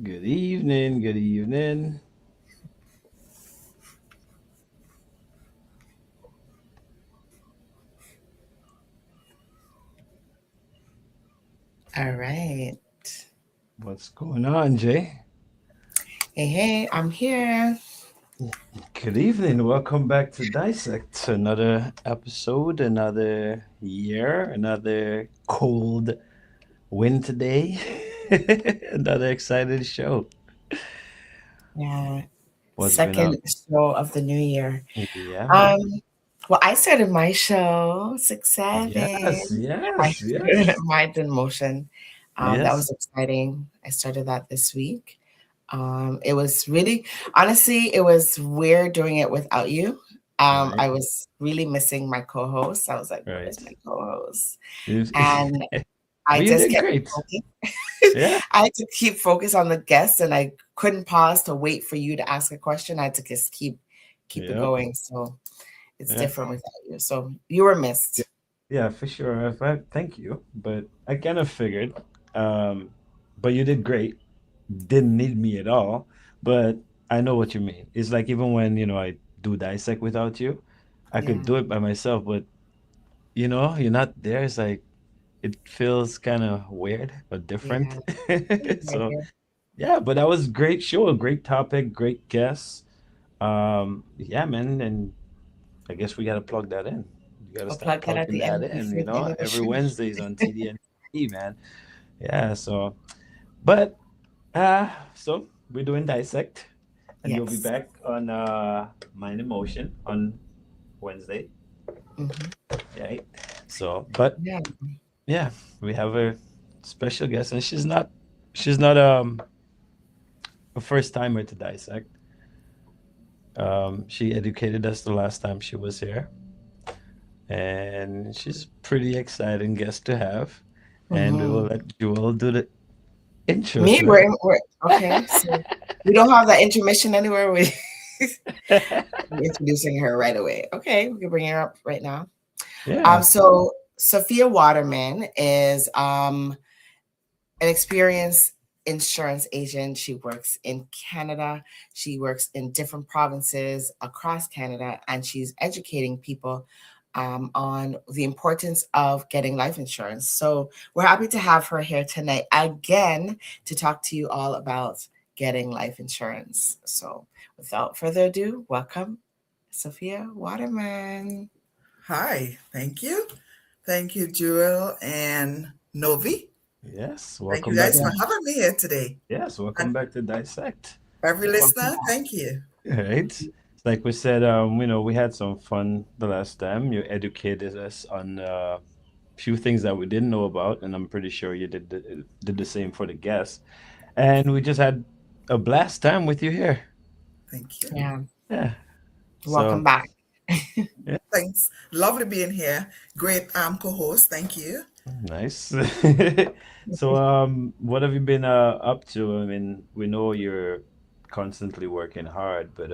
Good evening. Good evening. All right. What's going on, Jay? Hey, I'm here. Good evening. Welcome back to Dissect. Another episode, another year, another cold winter day, another exciting show. Yeah, What's been second up? show of the new year. Yeah, Um, man. well, I started my show, Yes, 6-7. I yes, started yes, Mind in Motion. That yes. was exciting. I started that this week. It was really, honestly, it was weird doing it without you. Right, I was really missing my co-host. I was like, right. where's my co-host? You- And I but you just did kept great. focusing. Yeah, I had to keep focus on the guests, and I couldn't pause to wait for you to ask a question. I had to just keep it yeah, going. So it's yeah. different without you. So you were missed. Yeah, for sure. Thank you, but I kind of figured. Um, but you did great. Didn't need me at all, but I know what you mean. It's like even when, I do dissect without you, I could Yeah, do it by myself, but you're not there. It's like it feels kind of weird or different. yeah. Right So here. yeah, but that was great show, a great topic, great guests. Yeah, man, and I guess we gotta plug that in. You gotta I'll start plug that at plugging the that end in, before the end of the every show. Wednesdays on TDNT, man. Yeah, but so we're doing Dissect, and you'll be Yes. back on Mind Emotion on Wednesday, Hmm. right? So, but Yeah. yeah, we have a special guest, and she's not a first timer to Dissect. She educated us the last time she was here, and she's a pretty exciting guest to have. And we will Hmm. let Jewel do the intro Me, to her. we're okay. So we don't have that intermission anywhere. We're introducing her right away. Okay, we can bring her up right now. Yeah. So Sophia Waterman is an experienced insurance agent. She works in Canada. She works in different provinces across Canada, and she's educating people on the importance of getting life insurance. So we're happy to have her here tonight again to talk to you all about getting life insurance. So without further ado, welcome, Sophia Waterman. Hi, thank you. Thank you, Jewel and Novi. Yes. Thank Welcome you back guys to for having me here today. yes. Welcome And back to Dissect. every Welcome listener, back. thank you. Right. Like we said, we had some fun the last time. You educated us on a few things that we didn't know about, and I'm pretty sure you did the same for the guests. And we just had a blast time with you here. Thank you. Yeah, Yeah. welcome So back. yeah, Thanks. Lovely being here. Great co-host. Thank you. nice. So what have you been up to? I mean, we know you're constantly working hard, but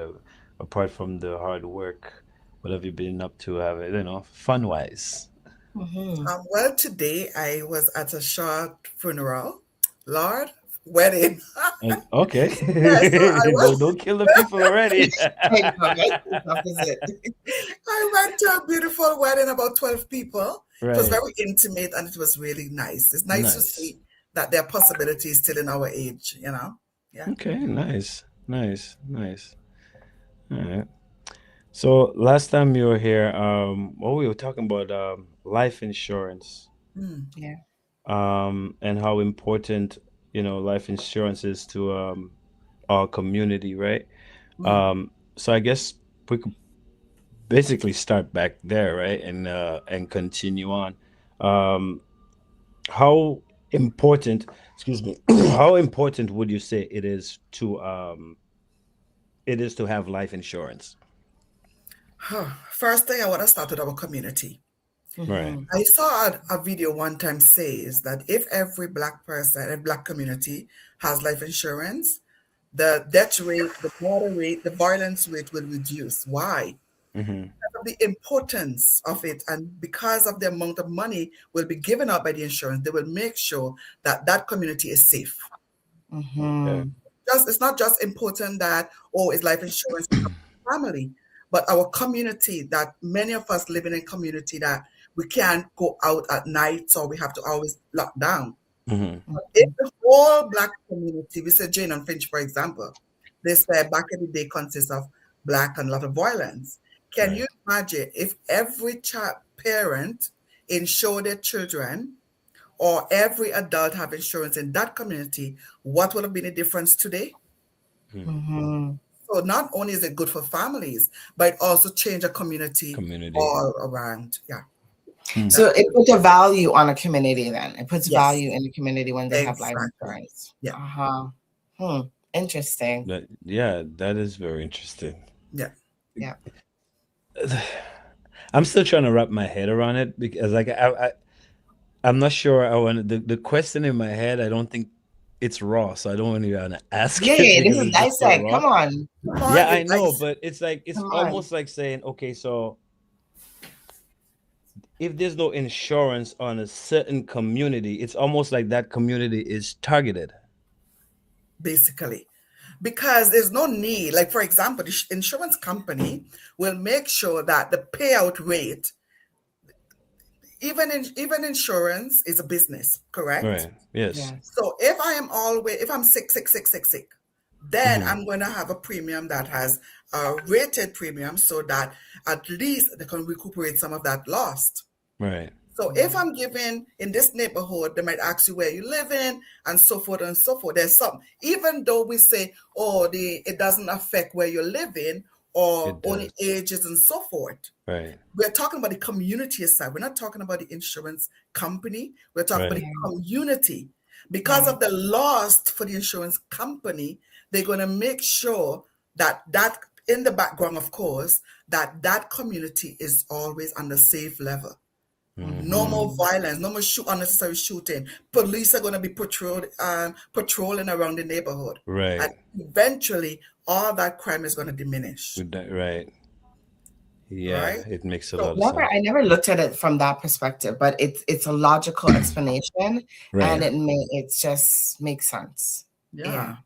apart from the hard work, what have you been up to? Have fun wise? Mhm. Well, today I was at a short funeral. Lord, wedding. Okay, Yeah, so I don't was don't kill the people already. I know, right? It's opposite. I went to a beautiful wedding, about 12 people. It was Right. very intimate and it was really nice. It's nice to Nice. see that there are possibilities still in our age. Yeah. Okay, nice, nice, nice. All right. So last time you were here, what we were talking about life insurance, Mm. Yeah. and how important, life insurance is to our community, right? Mm. So I guess we could basically start back there, right? And continue on. Um, how important, excuse me, how important would you say it is to have life insurance? First thing I want to start with our community. Right. Mhm. I saw a video one time says that if every black person, a black community has life insurance, the death rate, the murder rate, the violence rate will reduce. Why? Mm-hmm. Of the importance of it and because of the amount of money will be given out by the insurance, they will make sure that that community is safe. Okay. Mm-hmm. It's not just important that, oh, is life insurance for family, but our community, that many of us living in community that we can't go out at night, so we have to always lock down. Hmm. If the whole black community, we say Jane and Finch, for example, they say back in the day consists of black and a lot of violence. Can Right. you imagine if every child parent insure their children or every adult have insurance in that community, what would have been the difference today? Mm-hmm. So not only is it good for families, but it also change a community Community. all around. Yeah. Hmm. So That's it puts a value on a community then. It puts yes, value in the community when they have life exactly. insurance. Yeah. Uh-huh. Hmm. Interesting. Yeah, that is very interesting. Yeah. Yeah. I'm still trying to wrap my head around it because like I'm not sure I want the question in my head. I don't think it's raw, so I don't even want to Yeah, ask yeah, it yeah. This because is it's just so dissect. raw. Come on. Come on, Yeah, I know, but it's like it's Come on. almost like saying, okay, so if there's no insurance on a certain community, it's almost like that community is targeted. basically. Because there's no need, like for example, the insurance company will make sure that the payout rate, even insurance is a business, correct? Right. Yes. Yes. So if I'm sick, then Hmm. I'm going to have a premium that has a rated premium so that at least they can recuperate some of that lost. Right. So if I'm giving in this neighborhood, they might ask you where you live in and so forth and so forth. There's some, even though we say, oh, it doesn't affect where you're living or It only does. ages and so forth. Right. We're talking about the community side. We're not talking about the insurance company. We're talking about Right. the Yeah. community. Because Right. of the loss for the insurance company, they're going to make sure that in the background, of course, that community is always on the safe level. No Hmm. more Mm-hmm. violence, no more unnecessary shooting. Police are going to be patrolling around the neighborhood. And Right. eventually, all that crime is going to diminish, With that, right. Yeah, right? it makes a So, lot of sense. I never looked at it from that perspective, but it's a logical explanation and Right. it just makes sense. yeah, Yeah.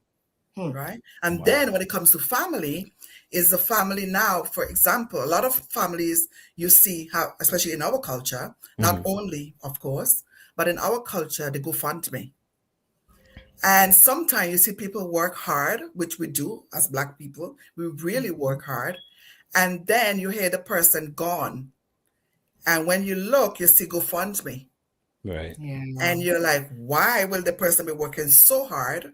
Hmm. right. And Wow. then when it comes to family, is the family now, for example, a lot of families you see how, especially in our culture, not Hmm. only, of course, but in our culture, they go fund me. And sometimes you see people work hard, which we do as Black people. We really work hard. And then you hear the person gone. And when you look, you see GoFundMe. Right. Yeah. And you're like, why will the person be working so hard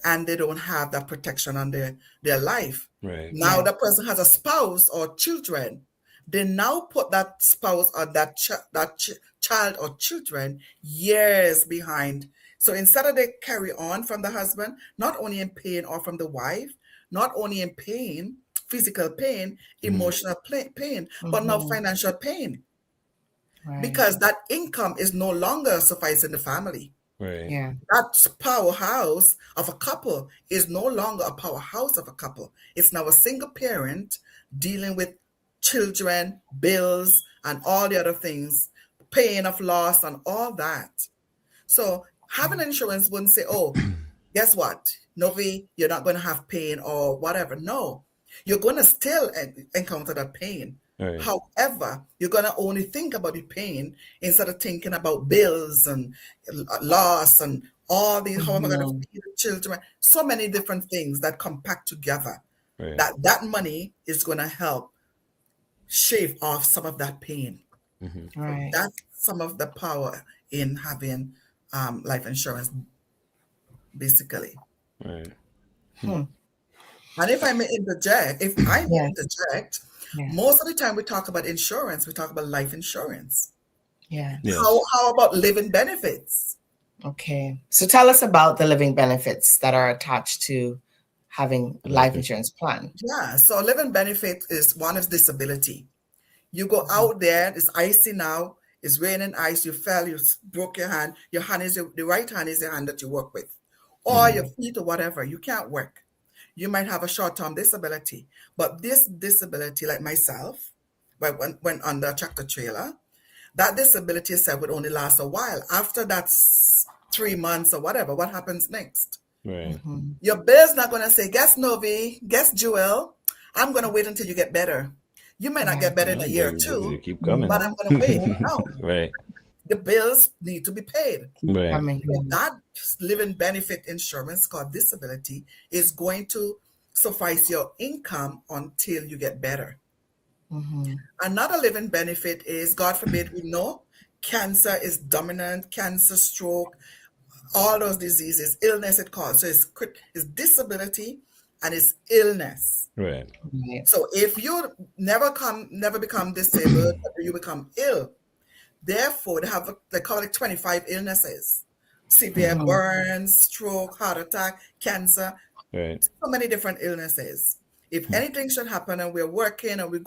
and they don't have that protection on their life? Right. Now Yeah. the person has a spouse or children. They now put that spouse or child or children years behind. So instead of they carry on from the husband, not only in pain, or from the wife, not only in pain, physical pain, Hmm. emotional pain, but now Mm-hmm. financial pain, Right. because that income is no longer sufficing the family. Right. Yeah. That powerhouse of a couple is no longer a powerhouse of a couple. It's now a single parent dealing with children, bills, and all the other things, pain of loss, and all that. So having insurance wouldn't say, oh, guess what? Novi, you're not going to have pain or whatever. No, you're going to still encounter that pain. Right. However, you're going to only think about the pain instead of thinking about bills and loss and all these, how am I going to Mm-hmm. feed the children? So many different things that compact together. Right. That money is going to help shave off some of that pain. Hmm. So Right. that's some of the power in having life insurance, basically. Right. Hmm. Hmm. And if I may Yes. interject, Yes. most of the time we talk about insurance, we talk about life insurance. Yes. Yes. How about living benefits? Okay. So tell us about the living benefits that are attached to having a Life life insurance. insurance plan. Yeah, so living benefit is one is disability. You go Mhm. out there, it's icy now, it's raining ice, you fell, broke your hand is the right hand is the hand that you work with, or Hmm. your feet or whatever, you can't work. You might have a short-term disability, but this disability, like myself, went on the tractor trailer, that disability said would only last a while. After that's 3 months or whatever, what happens next? Right. Mhm. Your bill's not going to say, guess Novi, guess Jewel, I'm going to wait until you get better. You may not Yeah. get better in a Yeah, year or they two, keep coming. but Mhm. I'm going to wait. No, Right. the bills need to be paid. Keep Right. coming. So that living benefit insurance called disability is going to suffice your income until you get better. Mm-hmm. Another living benefit is, God forbid, we know cancer is dominant, cancer, stroke, all those diseases, illness it causes. So it's disability and it's illness. Right. Right. So if you never become disabled, but you become ill, therefore they call it 25 illnesses. Severe Mm-hmm. burns, stroke, heart attack, cancer, Right. so many different illnesses. If Hmm. anything should happen and we're working and we're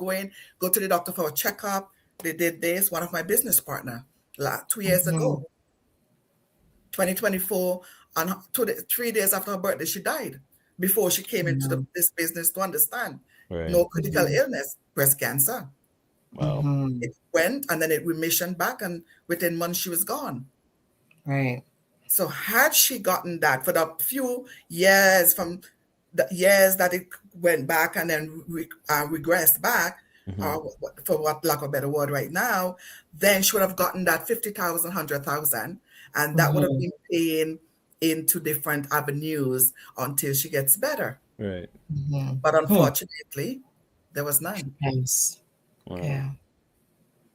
go to the doctor for a checkup, they did this. One of my business partner, 2 years Mm-hmm. ago, 2024, and 3 days after her birthday, she died before she came into Yeah. this business to understand. Right. No critical illness, breast cancer. Wow. Mm-hmm. It went and then it remissioned back, and within months she was gone. Right. So had she gotten that for the few years from the years that it went back and then regressed back, Hmm. or for what lack of a better word right now, then she would have gotten that 50,000, 100,000, and that would have Mm-hmm. been paying into different avenues until she gets better. Right. Mm-hmm. But Hmm. unfortunately, there was none. Yes. Wow. Yeah.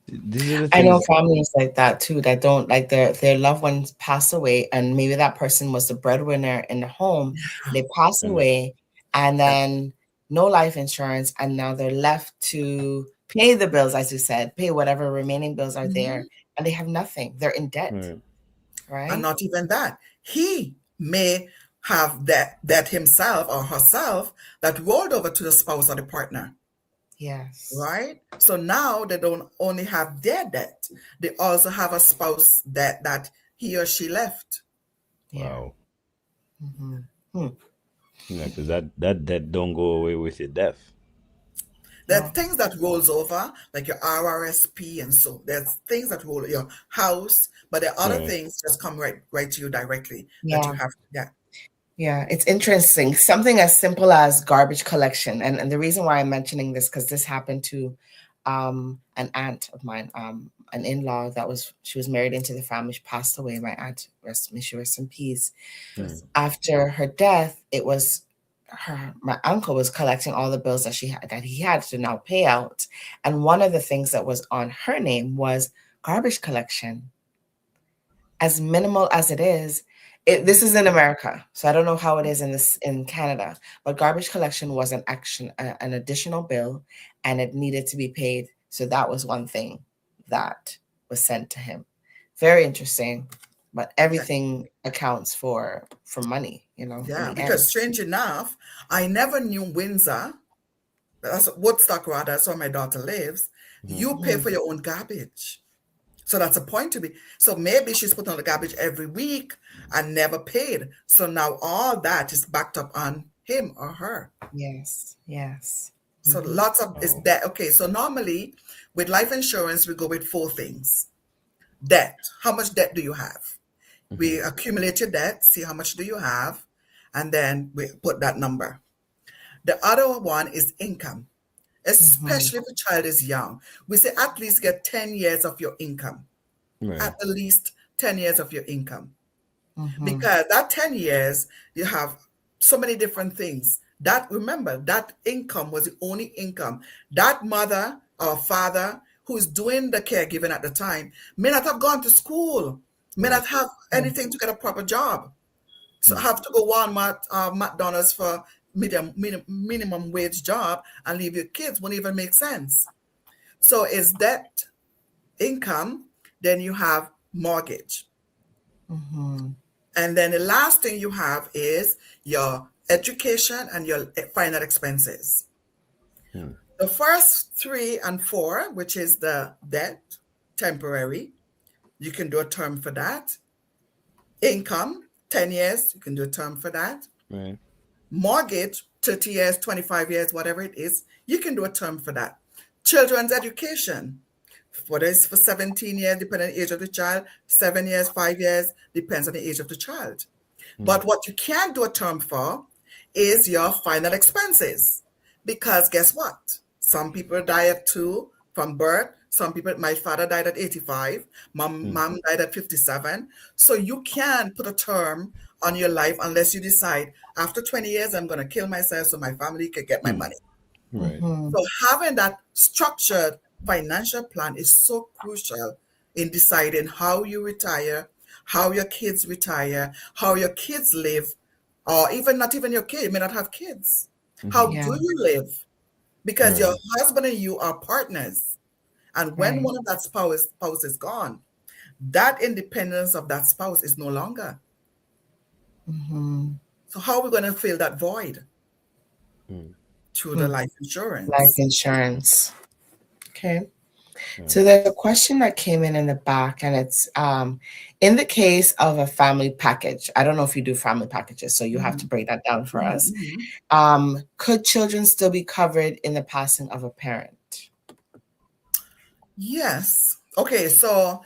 These are the I know things. families like that too that don't like their loved ones pass away, and maybe that person was the breadwinner in the home. They pass And away, and Yeah. then no life insurance, and now they're left to pay the bills, as you said, pay whatever remaining bills are there, Mhm. and they have nothing. They're in debt, right. And right? not even that. He may have that himself or herself that rolled over to the spouse or the partner, Yes. right? So now they don't only have their debt, they also have a spouse debt that he or she left. Yeah. Wow. Mm-hmm. Hmm. Yeah, because that don't go away with your death. There are No. things that rolls over, like your RRSP, and so there's things that roll your house, but there are other Right. things just come right to you directly that you Yeah. have to get. Yeah, it's interesting. Something as simple as garbage collection. And the reason why I'm mentioning this, because this happened to an aunt of mine, an in-law she was married into the family. She passed away. My aunt, may she rest in peace. Hmm. After her death, my uncle was collecting all the bills that he had to now pay out. And one of the things that was on her name was garbage collection. As minimal as it is, this is in America, so I don't know how it is in Canada. But garbage collection was an additional bill, and it needed to be paid. So that was one thing that was sent to him. Very interesting, but Yeah. everything accounts for money, in Yeah, the because end. strange enough, I never knew Windsor, that's Woodstock rather, that's where my daughter lives. Hmm. You pay Mhm. for your own garbage. So that's a point to be. So maybe she's putting on the garbage every week and never paid. So now all that is backed up on him or her. Yes, yes. So Hmm. lots of is Wow. debt. Okay, so normally with life insurance, we go with four things. Debt. How much debt do you have? Hmm. We accumulate your debt, see how much do you have, and then we put that number. The other one is income, Hmm. especially if the child is young. We say at least get 10 years of your income, Right. at the least 10 years of your income. Hmm. Because that 10 years, you have so many different things. That, remember, that income was the only income. That mother or father who's doing the caregiving at the time may not have gone to school, may Right. not have anything to get a proper job. So Hmm. have to go Walmart, McDonald's for minimum wage job and leave your kids won't even make sense. So is that income, then you have mortgage. Hmm. And then the last thing you have is your education and your final expenses. Hmm. The first three and four, which is the debt, temporary, you can do a term for that. Income, 10 years, you can do a term for that. Right. Mortgage, 30 years, 25 years, whatever it is, you can do a term for that. Children's education, whether it's for 17 years, depending on the age of the child, 7 years, 5 years, depends on the age of the child. But what you can't do a term for is your final expenses. Because guess what? Some people die at 2 from birth. Some people, my father died at 85. Mom died at 57. So you can't put a term on your life unless you decide after 20 years, I'm going to kill myself so my family can get my money. Right. So having that structured financial plan is so crucial in deciding how you retire, how your kids retire, how your kids live, or even not even your kid, you may not have kids. How Yeah. do you live? Because your Right. husband and you are partners. And when Right. one of that spouse is gone, that independence of that spouse is no longer. So how are we going to fill that void? Through the life Life insurance. insurance. Okay. So Right. there's a question that came in the back, and it's in the case of a family package. I don't know if you do family packages, so you have to break that down for us. Could children still be covered in the passing of a parent? Yes. Okay, so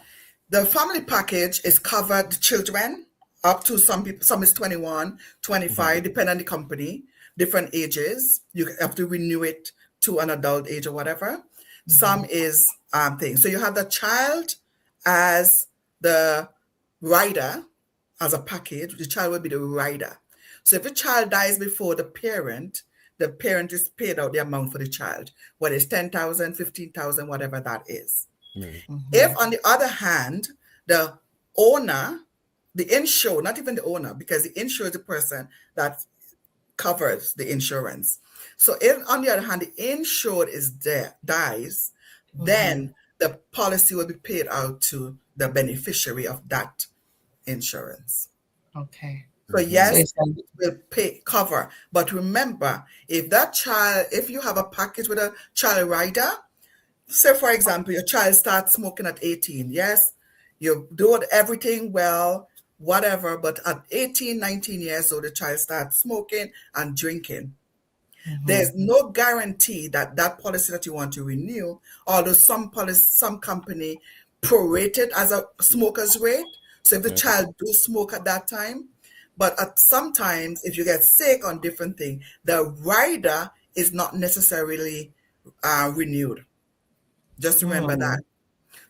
the family package is covered the children up to some people, some is 21, 25, depending on the company, different ages. You have to renew it to an adult age or whatever. Some is thing. So you have the child as the rider, as a package. The child will be the rider. So if the child dies before the parent is paid out the amount for the child, whether it's 10,000, 15,000, whatever that is. Right. If, on the other hand, the owner, the insured, not even the owner, because the insured is the person that covers the insurance. So if, on the other hand, the insured is there, dies, then the policy will be paid out to the beneficiary of that insurance. Okay. So So yes, it's it will cover. But remember, if you have a package with a child rider, say for example, your child starts smoking at 18, yes, you do everything well, whatever, but at 18, 19 years old, the child starts smoking and drinking. There's no guarantee that that policy that you want to renew, although some company prorate it as a smoker's rate. So if the Right. child do smoke at that time, but at sometimes if you get sick on different thing, the rider is not necessarily renewed. Just remember that.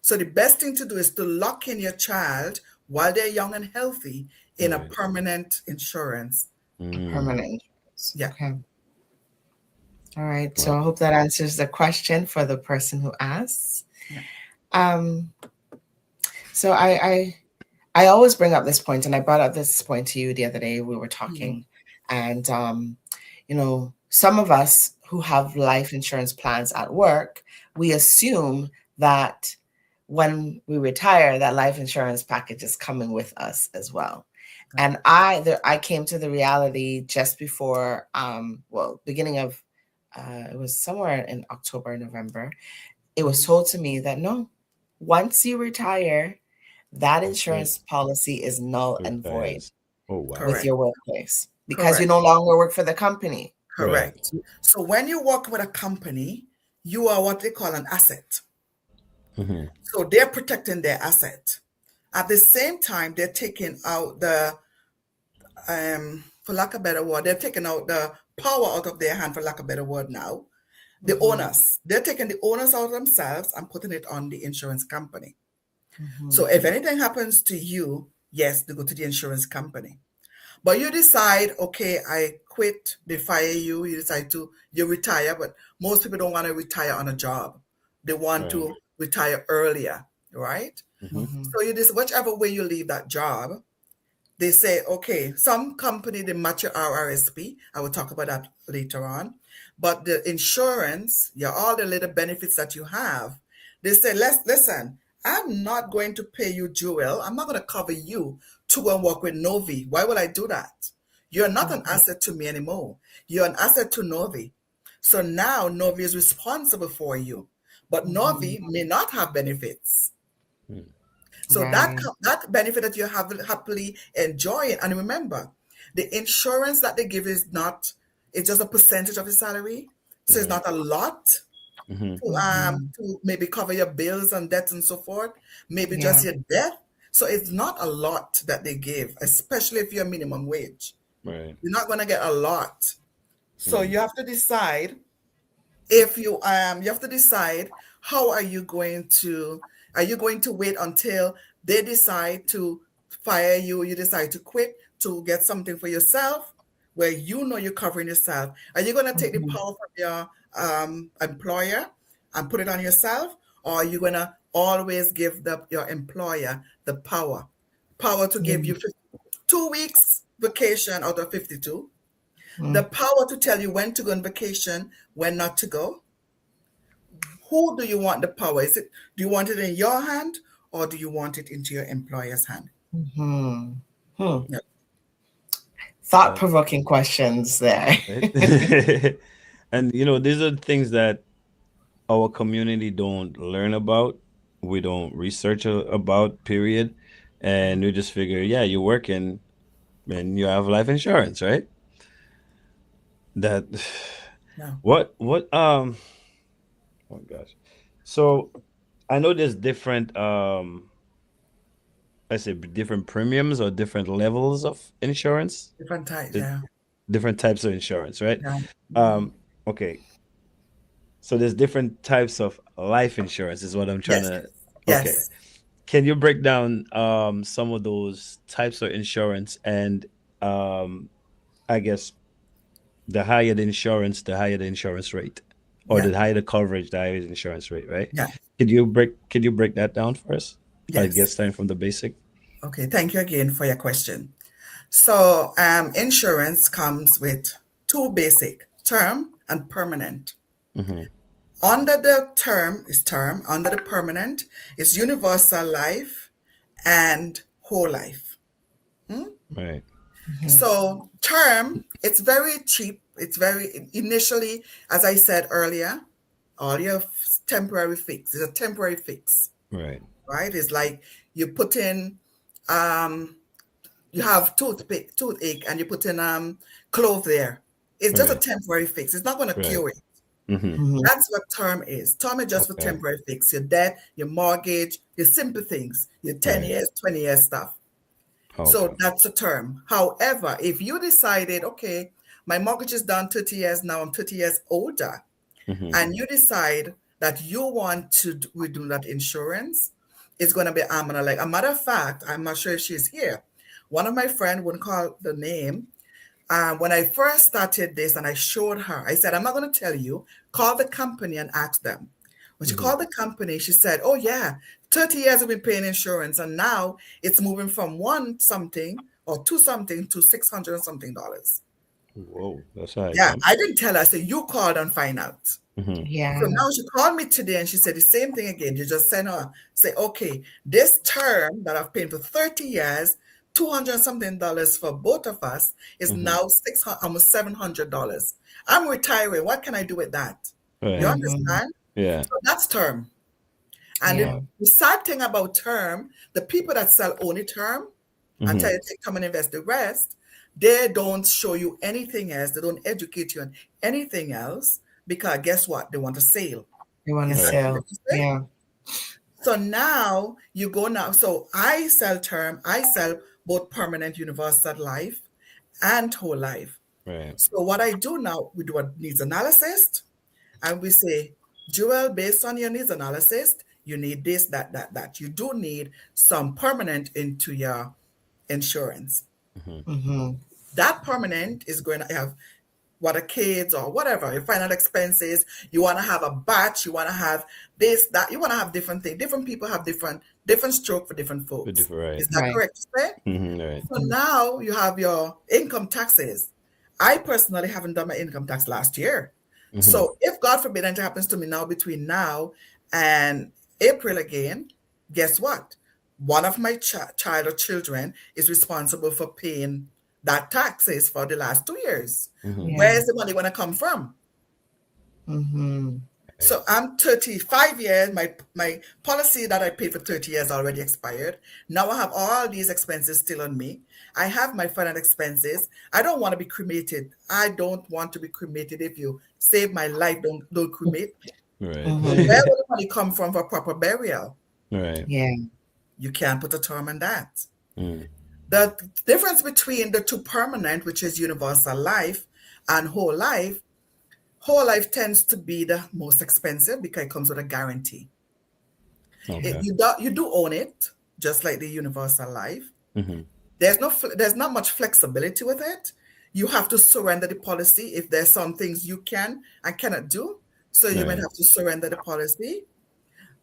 So the best thing to do is to lock in your child while they're young and healthy in a Right. permanent insurance. permanent insurance. Yeah. Okay. All right. So Wow. I hope that answers the question for the person who asks. Yeah. So I always bring up this point, and I brought up this point to you the other day. We were talking, and some of us who have life insurance plans at work, we assume that when we retire, that life insurance package is coming with us as well. And I came to the reality just before, beginning of, it was somewhere in October, November. It was told to me that no, once you retire, that insurance policy is null and void Oh, wow. with Correct. your workplace because you Correct. no longer work for the company. Correct. So when you work with a company, you are what they call an asset. So they're protecting their asset. At the same time, they're taking out for lack of a better word, they're taking out the power out of their hand, for lack of a better word now. The owners, they're taking the owners out of themselves and putting it on the insurance company. So if anything happens to you, yes, they go to the insurance company. But you decide, okay, I quit, they fire you, you retire, but most people don't want to retire on a job. They want to retire earlier, right? So whichever way you leave that job, they say, okay, some company, they match your RRSP. I will talk about that later on. But the insurance, all the little benefits that you have, they say, listen, I'm not going to pay you, Jewel. I'm not going to cover you to go and work with Novi. Why would I do that? You're not an asset to me anymore. You're an asset to Novi. So now Novi is responsible for you. But Novi may not have benefits. So that benefit that you have happily enjoying. And remember, the insurance that they give it's just a percentage of your salary. So it's not a lot to maybe cover your bills and debts and so forth. Maybe just your death. So it's not a lot that they give, especially if you're minimum wage. Right. You're not going to get a lot. So Mm. you have to decide if you have to decide how are you going to wait until they decide to fire you, you decide to quit to get something for yourself where you know you're covering yourself? Are you going to take the Mhm. power from your employer and put it on yourself, or are you going to always give your employer the power to give Yeah. you 2 weeks vacation out of 52, the Mm. power to tell you when to go on vacation, when not to go? Who do you want the power? Do you want it in your hand, or do you want it into your employer's hand? Mhm. Hmm. Yeah. That, Thought-provoking questions there. right? And these are things that our community don't learn about. We don't research about, period. And we just figure, yeah, you're working and you have life insurance, right? That Yeah. what oh gosh. So I know there's different I say different premiums or different levels of insurance. Different types. There's Yeah. different types of insurance, right? Yeah. Mhm. Um, okay. So there's different types of life insurance is what I'm trying Yes. to. Okay. Yes. Can you break down some of those types of insurance and um I guess the higher the insurance, the higher the insurance rate, or Yeah. the higher the coverage, the higher the insurance rate, right? Yeah. Could you break that down for us? I Yes. guess starting from the basic. Okay. Thank you again for your question. So, insurance comes with two basic: term and permanent. Mm-hmm. Under the term is term, under the permanent is universal life and whole life. Right. Mhm. So term, it's very cheap. It's very initially, as I said earlier, all your temporary fix is a temporary fix, Right. right? It's like you put in, um, you have toothache, and you put in clove there. It's just a Right. temporary fix. It's not going to Right. cure it. Mm-hmm. Mhm. That's what term is. Term is just for Okay. temporary fix. Your debt, your mortgage, your simple things, your 10 Right. years, 20 years stuff. So Okay. that's a term. However, if you decided, okay, my mortgage is done 30 years now, I'm 30 years older, Mm-hmm. and you decide that you want to redo that insurance, it's going to be arm and a leg. A matter of fact, I'm not sure if she's here. One of my friends wouldn't call the name. When I first started this and I showed her, I said, I'm not going to tell you, call the company and ask them. When she Mm-hmm. called the company, she said, oh, yeah, 30 years we've been paying insurance, and now it's moving from one something or two something to 600 and something dollars. Whoa, that's a high Yeah, jump. I didn't tell her. I said, you called and find out. Mm-hmm. So Yeah. now she called me today and she said the same thing again. You just send her, say, okay, this term that I've paid for 30 years, 200 and something dollars for both of us is Mm-hmm. now 600, almost $700. I'm retiring. What can I do with that? You Right. Mhm. understand? Yeah. So that's term. And Yeah. Wow. the sad thing about term, the people that sell only term and tell Mm-hmm. you to come and invest the rest, they don't show you anything else. They don't educate you on anything else because guess what? They want a sale. You want to Is that Right. sell. correct to say? Yeah. So now you go now. So I sell term, I sell both permanent universal life and whole life. Right. So what I do now, we do a needs analysis and we say, Jewel, based on your needs analysis, you need this, that, that, that. You do need some permanent into your insurance. Mm-hmm. Mhm. That permanent is going to have what a kids or whatever, your final expenses. You want to have a batch, you want to have this, that, you want to have different things. Different people have different stroke for different But folks. different. Right. Is that Right. correct to say? Mm-hmm. Right. So now you have your income taxes. I personally haven't done my income tax last year. Mm-hmm. So if God forbid anything happens to me now between now and April again, guess what? One of my child or children is responsible for paying that taxes for the last 2 years. Mm-hmm. Where Yeah. is the money going to come from? Mhm. Right. So I'm 35 years. My policy that I paid for 30 years already expired. Now I have all these expenses still on me. I have my final expenses. I don't want to be cremated. I don't want to be cremated. If you save my life, don't cremate me. Right. So Mhm. where will the money come from for proper burial? Right. Yeah. You can't put a term on that. Mm. The difference between the two permanent, which is universal life, and whole life tends to be the most expensive because it comes with a guarantee. Okay. You do own it, just like the universal life. Mm-hmm. There's not much flexibility with it. You have to surrender the policy if there's some things you can and cannot do. So you might Right. have to surrender the policy.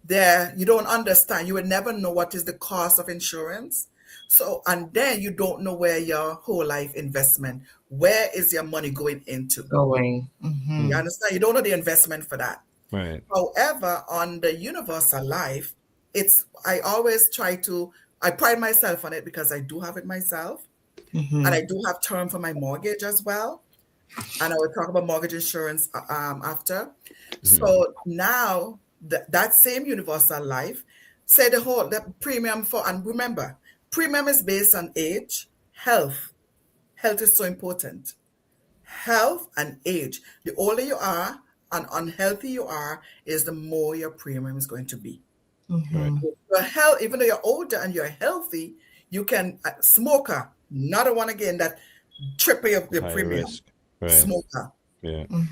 There, you don't understand. You would never know what is the cost of insurance. So, and then you don't know where your whole life investment, where is your money going into? Going. You Mm. understand? You don't know the investment for that. Right. However, on the universal life, I always I pride myself on it because I do have it myself. And I do have term for my mortgage as well. And I will talk about mortgage insurance after. Mm-hmm. So now that same universal life, say the premium for, and remember, premium is based on age, health. Health is so important. Health and age. The older you are and unhealthy you are, is the more your premium is going to be. Right. Your health, even though you're older and you're healthy, you can smoker, not a one again that triple your High premium. risk. Right. Smoker. Yeah. You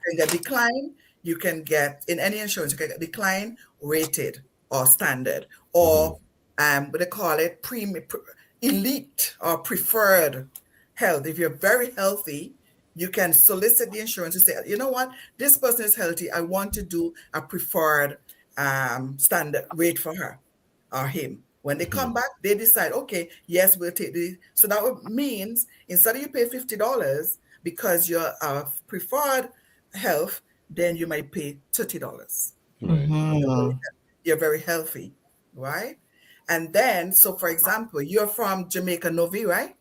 can get decline. You can get in any insurance. You can get decline, rated, or standard, Mm-hmm. or what they call it, elite or preferred health. If you're very healthy, you can solicit the insurance to say, you know what, this person is healthy. I want to do a preferred standard rate for her or him. When they Mm-hmm. come back, they decide, okay, yes, we'll take the. So that means instead of you pay $50 because you're preferred health, then you might pay $30. Right. You're very healthy, right? And then, so for example, you're from Jamaica, Novi, right?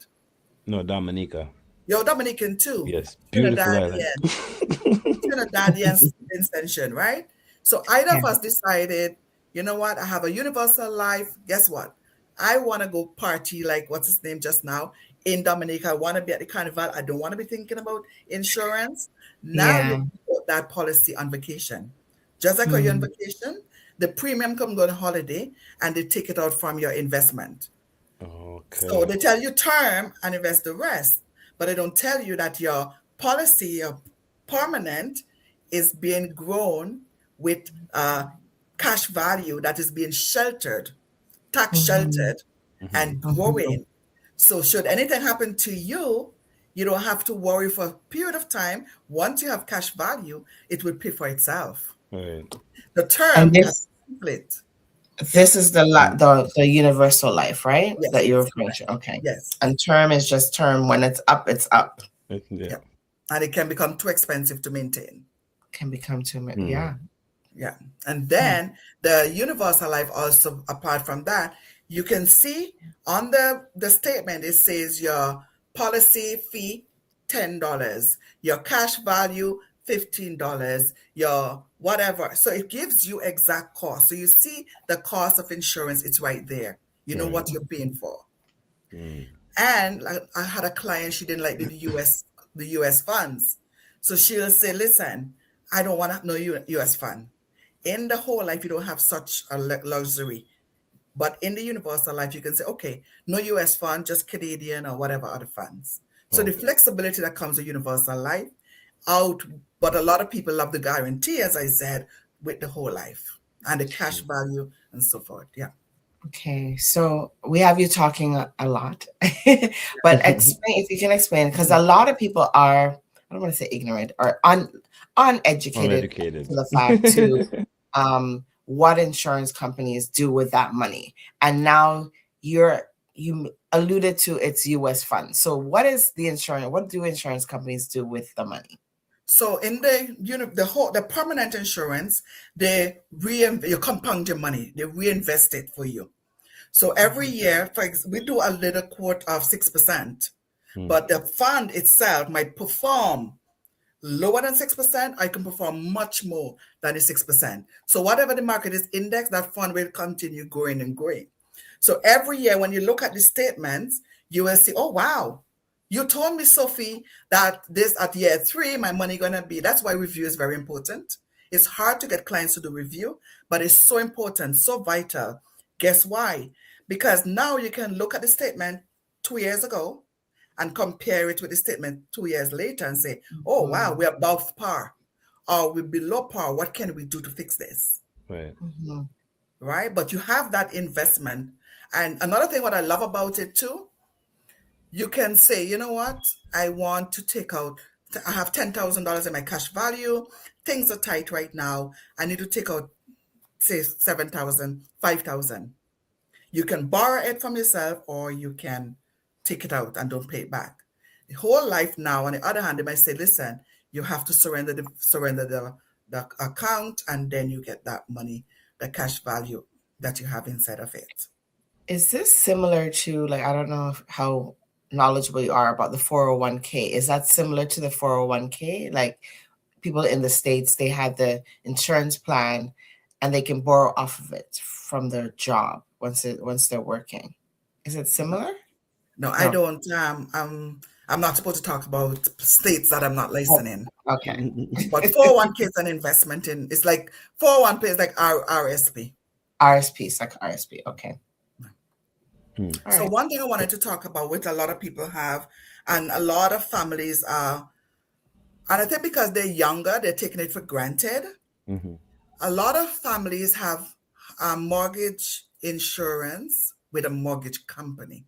No, Dominica. You're Dominican too, Yes. Beautiful island. Trinidadian, Trinidadian extension, right? So either Yeah. of us decided, you know what, I have a universal life. Guess what? I want to go party like what's his name just now in Dominica. I want to be at the carnival. I don't want to be thinking about insurance. Now Yeah. you put that policy on vacation. Just like when you're on Mm. vacation, the premium comes on holiday and they take it out from your investment. So Okay. they tell you term and invest the rest, but they don't tell you that your policy, your permanent, is being grown with cash value that is being sheltered, tax sheltered, Mm-hmm. and growing. So should anything happen to you, you don't have to worry for a period of time. Once you have cash value, it will pay for itself. Right. The And term you have this to split. this is the Mm. the universal life, right? That you're Yes, referring to. Okay. yes, And term is just term. When it's up, it's up. Yeah. yeah. And it can become too expensive to maintain. Can become too much. Mm. Yeah. Yeah. And then the universal life also, apart from that, you can see on the statement, it says your policy fee, $10, your cash value, $15, your whatever. So it gives you exact cost. So you see the cost of insurance, it's right there. You know Right. what you're paying for. Mm. And like, I had a client, she didn't like the US funds. So she'll say, listen, I don't want no US fund. In the whole life, you don't have such a luxury. But in the universal life, you can say, okay, no US fund, just Canadian or whatever other funds. So the Okay. flexibility that comes with universal life out, but a lot of people love the guarantee, as I said, with the whole life and the cash value and so forth. Yeah. Okay. So we have you talking a lot, but explain if you can explain, because a lot of people are, I don't want to say ignorant or uneducated Uneducated. to the fact to what insurance companies do with that money. And now you alluded to its US fund. So what do insurance companies do with the money? So in the permanent insurance, you compound your money, they reinvest it for you. So every year, we do a little quote of 6%, but the fund itself might perform lower than 6%. I can perform much more than the 6%. So whatever the market is indexed, that fund will continue growing and growing. So every year when you look at the statements, you will see, oh wow, you told me, Sophie, that this at year 3, my money gonna be. That's why review is very important. It's hard to get clients to do review, but it's so important, so vital. Guess why? Because now you can look at the statement 2 years ago and compare it with the statement 2 years later and say, oh, wow, Mhm. we're above par or we're below par. What can we do to fix this? Right. Mhm. Right? But you have that investment. And another thing, what I love about it too, you can say, you know what? I want to take out, I have $10,000 in my cash value. Things are tight right now. I need to take out, say, 7,000, 5,000. You can borrow it from yourself or you can take it out and don't pay it back. The whole life now, on the other hand, they might say, listen, you have to surrender the account and then you get that money, the cash value that you have inside of it. Is this similar to, like, I don't know how knowledgeable you are about the 401k? Is that similar to the 401k? Like, people in the States, they have the insurance plan and they can borrow off of it from their job once they're working. Is it similar? No, I No. don't. I'm not supposed to talk about states that I'm not Oh, licensed in. okay. But 401k is an investment in. It's like 401k is like our RSP. RSP, like RSP. Okay. Hmm. All So right. one thing I wanted to talk about, which a lot of people have, and a lot of families are, and I think because they're younger, they're taking it for granted. Hmm. A lot of families have mortgage insurance with a mortgage company.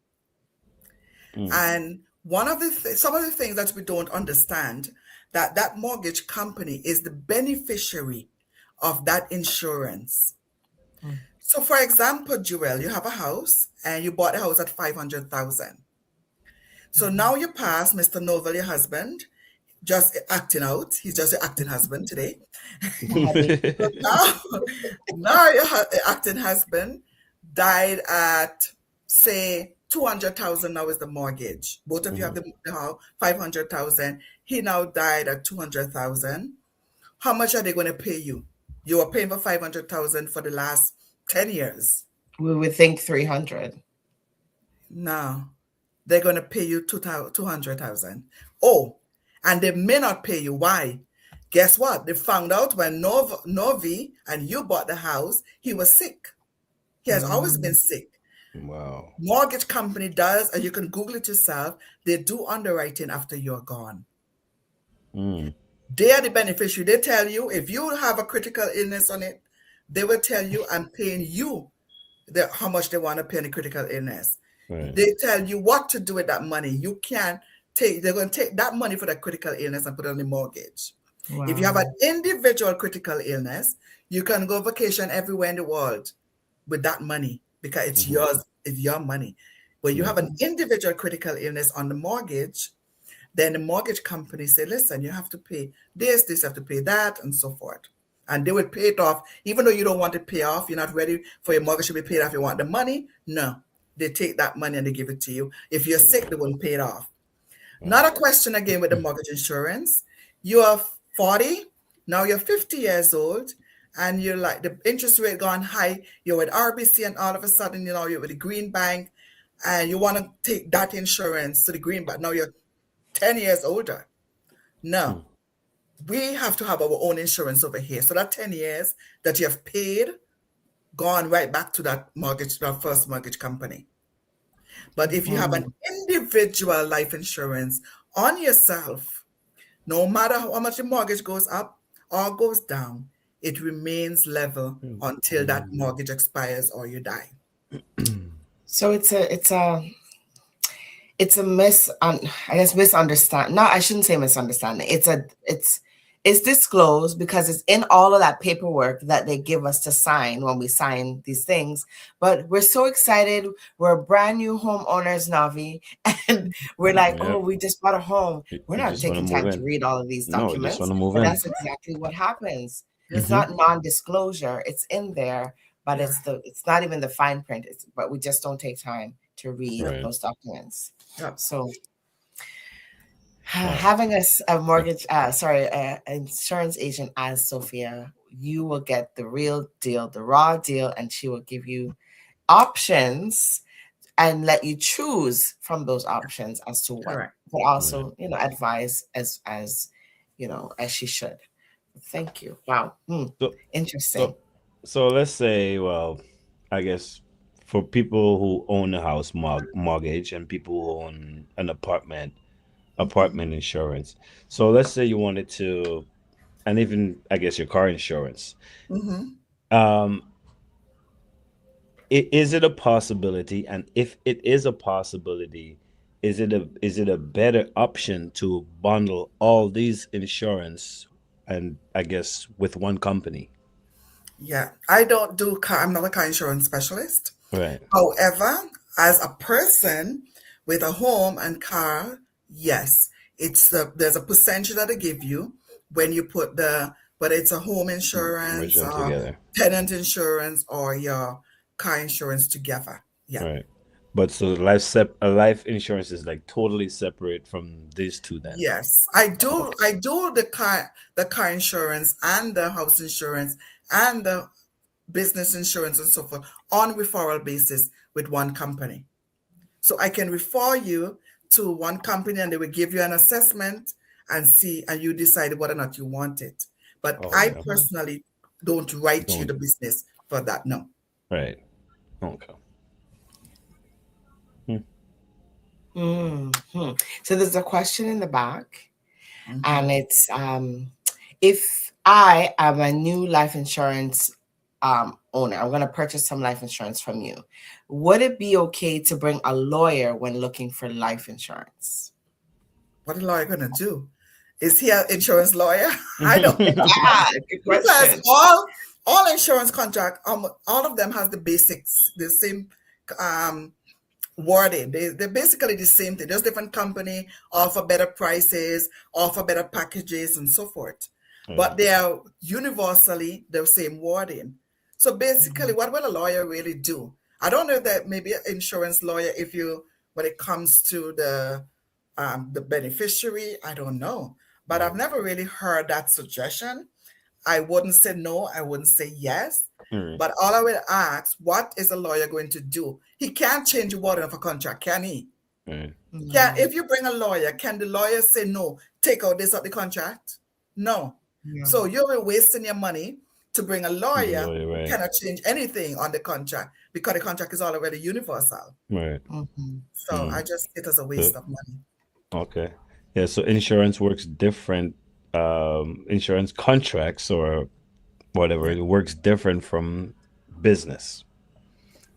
Hmm. And some of the things that we don't understand, that that mortgage company is the beneficiary of that insurance. Mm. So, for example, Joel, you have a house and you bought the house at 500,000. So now you pass Mr. Novel, your husband, just acting out. He's just your acting husband today. Hubby. So now, now your acting husband died at, say, 200,000. Now is the mortgage. Both of you have Hmm. the house, 500,000. He now died at 200,000. How much are they going to pay you? You were paying for 500,000 for the last 10 years. We would think 300. Now they're going to pay you 200,000. Oh, and they may not pay you. Why? Guess what? They found out when Novi and you bought the house, he was sick. He has always been Mm. sick. Wow. Mortgage company does, and you can Google it yourself. They do underwriting after you're gone. Hmm. They are the beneficiary. They tell you if you have a critical illness on it, they will tell you I'm paying you how much they want to pay on the critical illness. Right. They tell you what to do with that money. You can't take, they're going to take that money for that critical illness and put it on the mortgage. If you have an Wow. individual critical illness, you can go vacation everywhere in the world with that money because it's Hmm. yours, it's your money. When you Right. have an individual critical illness on the mortgage, then the mortgage company say, listen, you have to pay this, you have to pay that, and so forth. And they will pay it off, even though you don't want to pay off, you're not ready for your mortgage to be paid off, you want the money. No, they take that money and they give it to you. If you're sick, they won't pay it off. Not Wow. a question again with the mortgage insurance. You are 40, now you're 50 years old, and you're like the interest rate gone high. You're with RBC, and all of a sudden, you're with the Green Bank, and you want to take that insurance to the Green Bank. Now you're 10 years older. Hmm. No, we have to have our own insurance over here. So that 10 years that you have paid, gone right back to that mortgage, that first mortgage company. But if you have an Mhm. individual life insurance on yourself, no matter how much the mortgage goes up or goes down, it remains level until that Hmm. mortgage expires or you die. So it's a I guess misunderstand. No, I shouldn't say misunderstanding. It's disclosed because it's in all of that paperwork that they give us to sign when we sign these things. But we're so excited. We're brand new homeowners, Navi, and we're like, oh, Yep. we just bought a home. We're You not just want to taking move time to in. read all of these No, you just want documents, to move but in. that's exactly what happens. It's Yes. Hmm. not non-disclosure. It's in there, but Yeah. it's not even the fine print. But we just don't take time to read Yep. Right. those documents. Yep. So Wow. having a mortgage, insurance agent as Sophia, you will get the real deal, the raw deal, and she will give you options and let you choose from those options as to what, Correct. but Right. also, advise as she should. Thank you. Wow. So, Interesting. so, so let's say, well, I guess for people who own a house mortgage and people who own an apartment insurance. So let's say you wanted to, and even I guess your car insurance. Mm-hmm. Um, is it a possibility? And if it is a possibility, is it a better option to bundle all these insurance and I guess with one company? Yeah, I don't do car. I'm not a car insurance specialist. Right. However, as a person with a home and car, yes, there's a percentage that they give you when you put whether it's a home Merge insurance them or together. tenant insurance or your car insurance together. Yeah. Right. But so a life insurance is like totally separate from these two then. Yes, I Oh, do. I do the car insurance and the house insurance and the business insurance and so forth on referral basis with one company. So I can refer you to one company and they will give you an assessment and see, and you decide whether or not you want it. But oh, I okay. personally don't write you Don't. the business for that. No. Right. Okay. Hmm. Hmm. So there's a question in the back, and Mhm. it's if I am a new life insurance owner, I'm going to purchase some life insurance from you. Would it be okay to bring a lawyer when looking for life insurance? What a lawyer gonna do? Is he an insurance lawyer? I don't think Ah, good because question. all insurance contract all of them has the basics, the same um wording. They're basically the same thing. Just different company offer better prices, offer better packages, and so forth. But Right. they are universally the same wording. So basically, Mhm. what will a lawyer really do? I don't know that maybe an insurance lawyer, if you when it comes to the beneficiary, I don't know. But I've Right. never really heard that suggestion. I wouldn't say no, I wouldn't say yes. Right. But all I will ask, what is a lawyer going to do? He can't change the wording of a contract, can he? Right. Can No. if you bring a lawyer, can the lawyer say no, take out this out the contract? No. No. So you're wasting your money to bring a The lawyer lawyer, who right. cannot change anything on the contract because the contract is already universal. Right. Mhm. So Hmm. I just it is a waste So, of money. okay. Yeah, so insurance works different, insurance contracts or whatever, Yeah. it works different from business.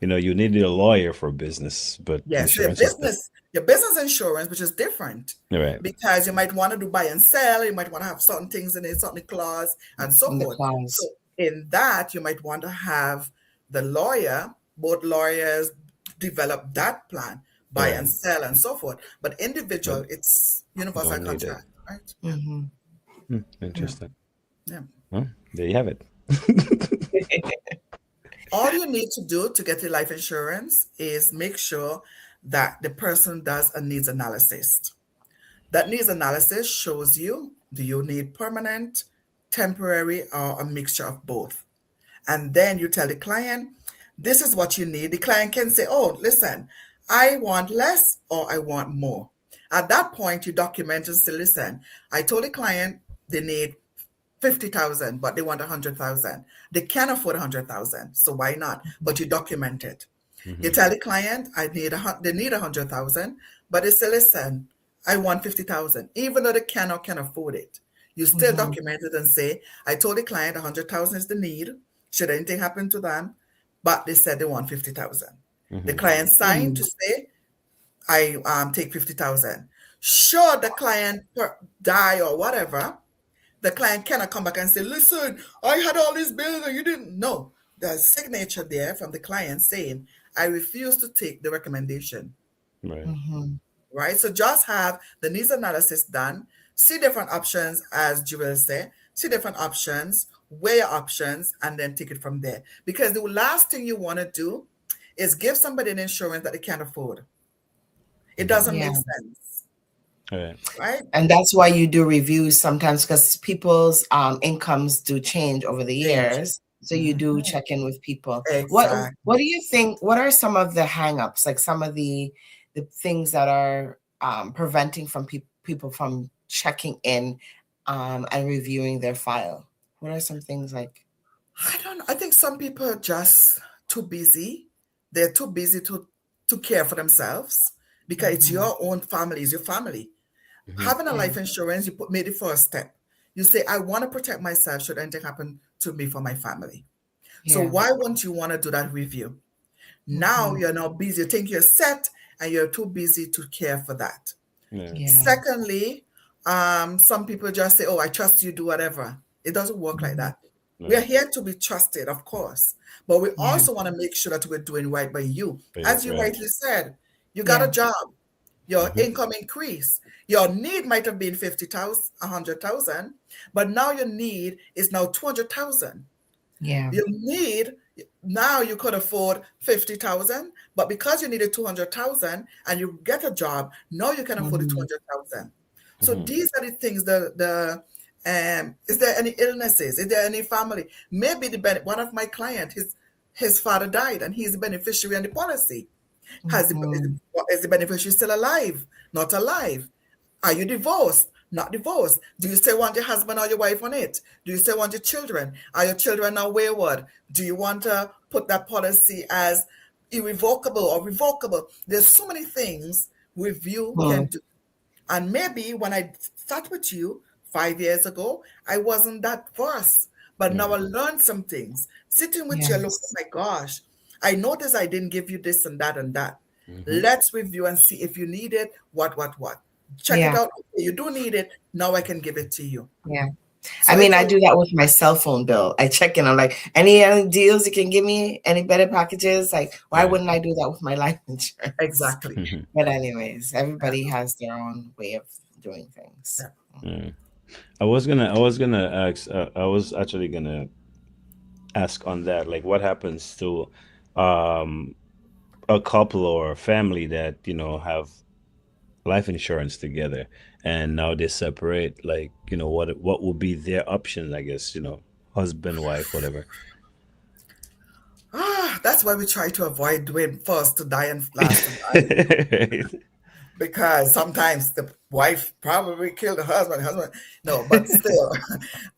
You needed a lawyer for business, but Yes, so insurance is different. your business insurance, which is different Right. because you might want to do buy and sell, you might want to have certain things in it, certain clause, and so In the forth. So clause. in that, you might want to have the lawyer, both lawyers develop that plan, buy and Right. sell, and so forth. But But individual, it's universal don't need it. contract, right? Yeah, Mhm. yeah, Interesting. yeah. Well, there you have it. All you need to do to get your life insurance is make sure that the person does a needs analysis. That needs analysis shows you do you need permanent, temporary, or a mixture of both. And then you tell the client, this is what you need. The client can say, oh, listen, I want less or I want more. At that point, you document and say, listen, I told the client they need 50,000, but they want 100,000. They can't afford 100,000, so why not? But you document it. You Hmm. tell the client, they need 100,000, but they say, listen, I want 50,000, even though they can afford it. You still Mhm. document it and say, I told the client 100,000 is the need, should anything happen to them, but they said they want 50,000. The Hmm. client signed to Mhm. say, I take 50,000. Sure, the client die or whatever, the client cannot come back and say, listen, I had all these bills and you didn't know. There's a signature there from the client saying, I refuse to take the recommendation, Right. Mhm. right? So just have the needs analysis done, see different options, as Jewel said, see different options, weigh your options, and then take it from there. Because the last thing you want to do is give somebody an insurance that they can't afford. It Hmm. doesn't Yeah. make sense, Right. right? And that's why you do reviews sometimes because people's incomes do change over the Change. years. So you Mhm. do check in with people. What Exactly. do you think? What are some of the hangups, like some of the things that are preventing from people from checking in and reviewing their file? What are some things like? I don't know. I think some people are just too busy They're too busy to care for themselves because it's Mhm. your own family, it's your family. Hmm. Having a Yeah. life insurance, you made the first step. You say, I want to protect myself should anything happen to me for my family. So Yeah. why won't you want to do that review? Now Mhm. you're now busy. You think you're set and you're too busy to care for that. Yeah. Yeah. Secondly, some people just say, oh, I trust you, do whatever. It doesn't work like Mhm. that. We are Right. here to be trusted, of course, but we Yeah. also want to make sure that we're doing right by you. For you. As you Right. rightly said, you got a Yeah. job, your Hmm. income increase. Your need might have been 50,000, 100,000, but now your need is now 200,000. Yeah. You need now you could afford 50,000, but because you needed 200,000 and you get a job, now you can afford the Mhm. 200,000. So Hmm. these are the things. The is there any illnesses? Is there any family? Maybe one of my client, his father died and he's the beneficiary on the policy. Mhm. Is the beneficiary still alive? Not alive? Are you divorced? Not divorced. Do you still want your husband or your wife on it? Do you still want your children? Are your children now wayward? Do you want to put that policy as irrevocable or revocable? There's so many things review can Mhm. do. And maybe when I sat with you 5 years ago, I wasn't that versed. But now I Right. learned some things. Sitting with you, look, oh Yes. my gosh, I noticed I didn't give you this and that and that. Hmm. Let's review and see if you need it, what. Check it Yeah. out. Okay, you do need it. Now I can give it to you. Yeah. I So mean, it's I a do that with my cell phone bill. I check in. I'm like, any deals you can give me? Any better packages? Like, why Right. wouldn't I do that with my life insurance? exactly. Hmm. But anyways, everybody Yeah, has their own way of doing things. yeah. Yeah. I was gonna ask. I was actually gonna ask on that. Like, what happens to, um, a couple or a family that have life insurance together, and now they separate. Like, what would be their options? I guess husband, wife, whatever. That's why we try to avoid doing first to die and last to die. Right. Because sometimes the wife probably killed the husband. Husband, no, but still,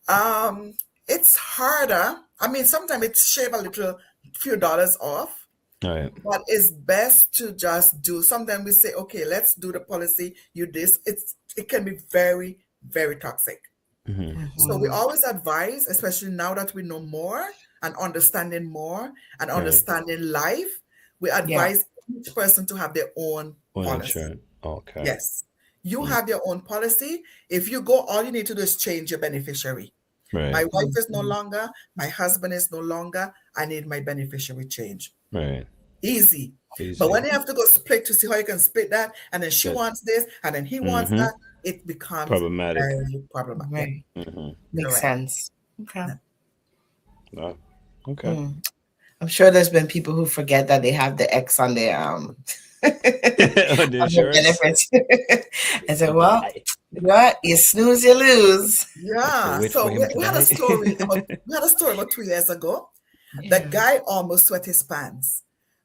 um, it's harder. I mean, sometimes it shave a little, few dollars off, All right. but it's best to just do. Sometimes we say, okay, let's do the policy. You this. It can be very, very toxic. Hmm. So we Mhm. always advise, especially now that we know more and understanding more and Right. understanding life, we Yeah. advise each person to have their own On policy. insurance. Okay. Yes. You Mm. have your own policy. If you go, all you need to do is change your beneficiary. My Right. wife is no Mhm. longer, my husband is no longer. I need my beneficiary change. Right. Easy. But Easy. when you have to go split to see how you can split that, and then she That. wants this, and then he wants Mm-hmm. that, it becomes Problematic. very problematic. Yeah, Right. Mm-hmm. Makes correct. sense. Okay. Yeah. Oh, okay. Mm. I'm sure there's been people who forget that they have the X on their on On the their insurance. benefits. I said, Did well, die. what? You snooze, you lose. Have to Yeah. wait for So him to we had a die. story about 2 years ago. The Yeah. guy almost sweat his pants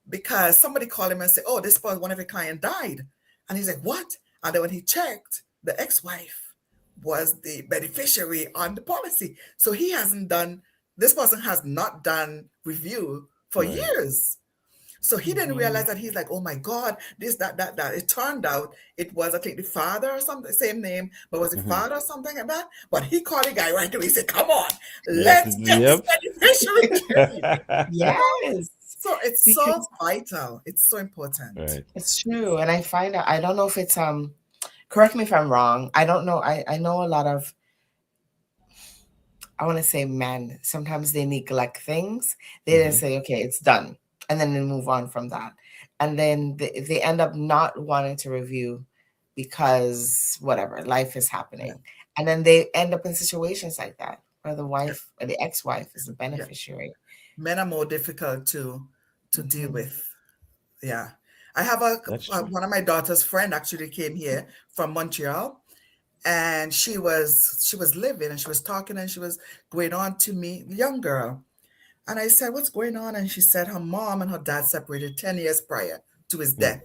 because somebody called him and said, "Oh, this one of your client died," and he's like, "What?" And then when he checked, the ex-wife was the beneficiary on the policy. So he hasn't done. This person has not done review for Right. years. So he didn't Mhm. realize that he's like, oh my God, this, that. It turned out it was, I think, the father or something, same name, but was it Mm-hmm. father or something like that? But he called the guy right away. He said, come on, Let's. let's get this Yep. beneficiary change. You know? Yes. So it's so Because vital. It's so important. Right. it's true. And I find out, I don't know if it's correct me if I'm wrong. I don't know. I know a lot of, I want to say men, sometimes they neglect things. They Mm-hmm. just say, okay, it's done. And then they move on from that. And then they end up not wanting to review because whatever, life is Yeah. happening. And then they end up in situations like that where the Yeah. wife or the ex-wife is the Yeah. beneficiary. Men are more difficult to deal Mhm. with. Yeah. I have That's true. one of my daughter's friend actually came here from Montreal, and she was living and she was talking and she was going on to me, the young girl. And I said, what's going on? And she said her mom and her dad separated 10 years prior to his Mm. death.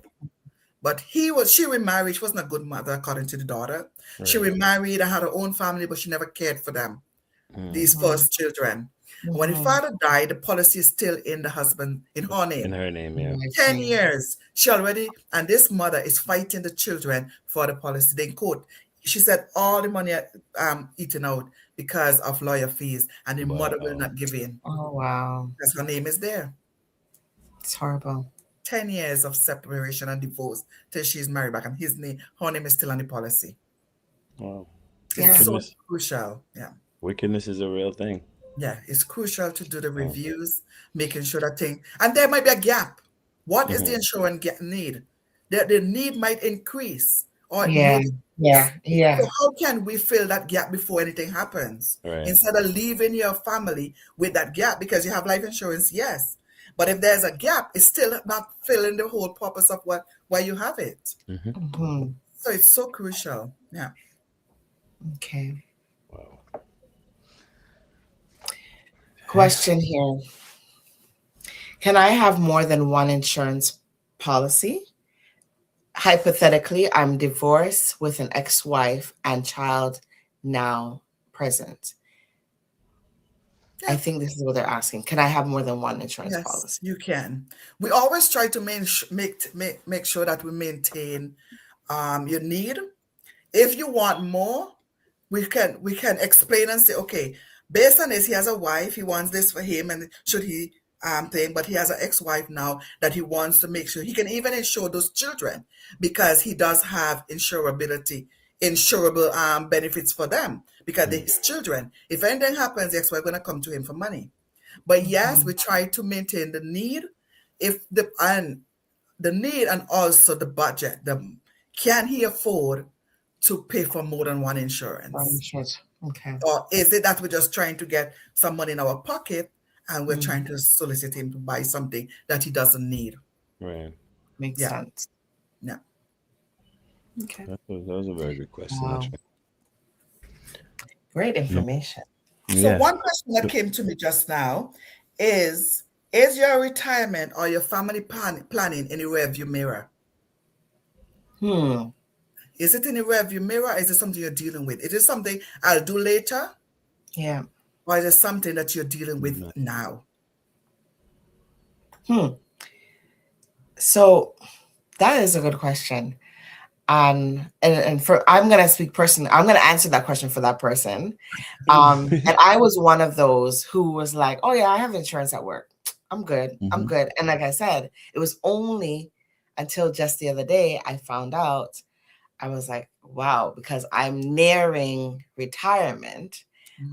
But she remarried. She wasn't a good mother, according to the daughter. She Right. remarried and had her own family, but she never cared for them, Mm. these Mhm. first children. And when the Mhm. father died, the policy is still in the husband, in her In name. her name, yeah. I 10 see. years. She already, and this mother is fighting the children for the policy. They quote, she said all the money eaten out because of lawyer fees, and the mother will Wow. not give in Oh wow, because her name is there. it's horrible. 10 years of separation and divorce till she's married back, and her name is still on the policy. Wow. It's Yeah. so Wickedness. crucial. Yeah. Wickedness is a real thing. Yeah, it's crucial to do the Wow. reviews, making sure that thing, and there might be a gap. What is the Hmm. insurance need? The need might increase or it may Yeah. Yeah. decrease. So Yeah. how can we fill that gap before anything happens? Right. Instead of leaving your family with that gap, because you have life insurance, yes. But if there's a gap, it's still not filling the whole purpose of why you have it. Hmm. Mhm. So it's so crucial. Yeah. Okay. Wow. Question here. Can I have more than one insurance policy? Hypothetically, I'm divorced with an ex-wife and child now present. I Yeah. think this is what they're asking. Can I have more than one insurance Yes, policy? you can. We always try to make sure that we maintain your need. If you want more, we can explain and say, okay, based on this, he has a wife, he wants this for him, and should he thing, but he has an ex-wife now that he wants to make sure he can even insure those children because he does have insurable benefits for them because they're his children. If anything happens, the ex-wife gonna come to him for money. But yes, Mhm. we try to maintain the need, if the need and also the budget. Can he afford to pay for more than one One insurance? insurance. Okay. Or is it that we're just trying to get some money in our pocket and we're trying Mhm. to solicit him to buy something that he doesn't need? Right. Makes Yeah, sense. yeah. Okay. That was a very good question, Wow. actually. Great Mm. information. So Yeah. one question that came to me just now is your retirement or your family planning in a rearview mirror? Hmm. Is it in a rearview mirror? Is it something you're dealing with? Is it something I'll do later? Yeah. Or is it something that you're dealing with No. now? Hmm. So that is a good question. And for I'm gonna speak personally. I'm gonna answer that question for that person. And I was one of those who was like, "Oh yeah, I have insurance at work. I'm good. I'm Hmm. good." And like I said, it was only until just the other day I found out. I was like, "Wow," because I'm nearing retirement.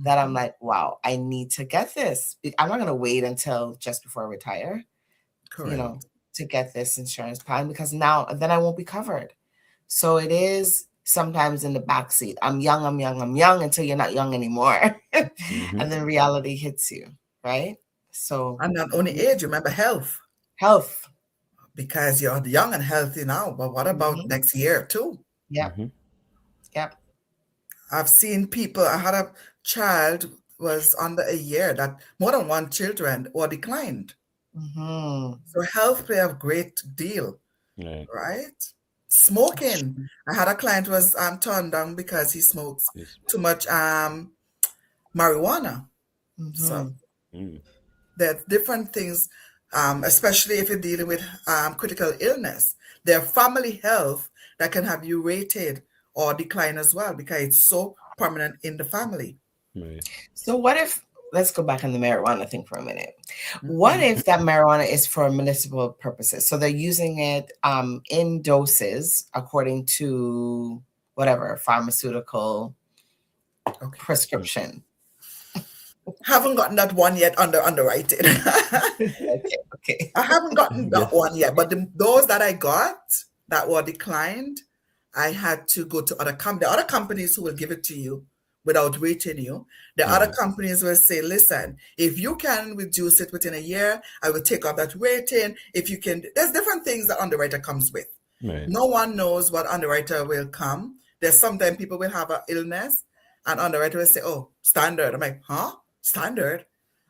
That I'm Mhm. like, "Wow, I need to get this. I'm not gonna wait until just before I retire, you Correct. know, to get this insurance plan because now then I won't be covered." So it is sometimes in the back seat. I'm young, I'm young, I'm young until you're not young anymore. Hmm. And then reality hits you, right? So And not only age, remember health, health. because you're young and healthy now. But what about Mhm. next year too? Yep. Hmm. Yep. I've seen people, I had a child was under a year that more than one children or declined. Hmm. So health play a great deal, Right. right? Smoking. I had a client was turned down because he smokes Yes. too much marijuana. So Hmm. Mm. there's different things, especially if you're dealing with critical illness. There are family health that can have you rated or decline as well because it's so prominent in the family. Right. So what if let's go back on the marijuana thing for a minute. What Mhm. if that marijuana is for medicinal purposes? So they're using it in doses according to whatever pharmaceutical Okay. Mm. prescription. Haven't gotten that one yet underwriting. Okay, okay. I haven't gotten that Yes. one yet, but those that I got that were declined, I had to go to the other companies who will give it to you without rating you. The other Right. companies will say, listen, if you can reduce it within a year, I will take off that rating. If you can, there's different things that underwriter comes with. Right. No one knows what underwriter will come. There's sometimes people will have an illness and underwriter will say, oh, standard. I'm like, huh? Standard?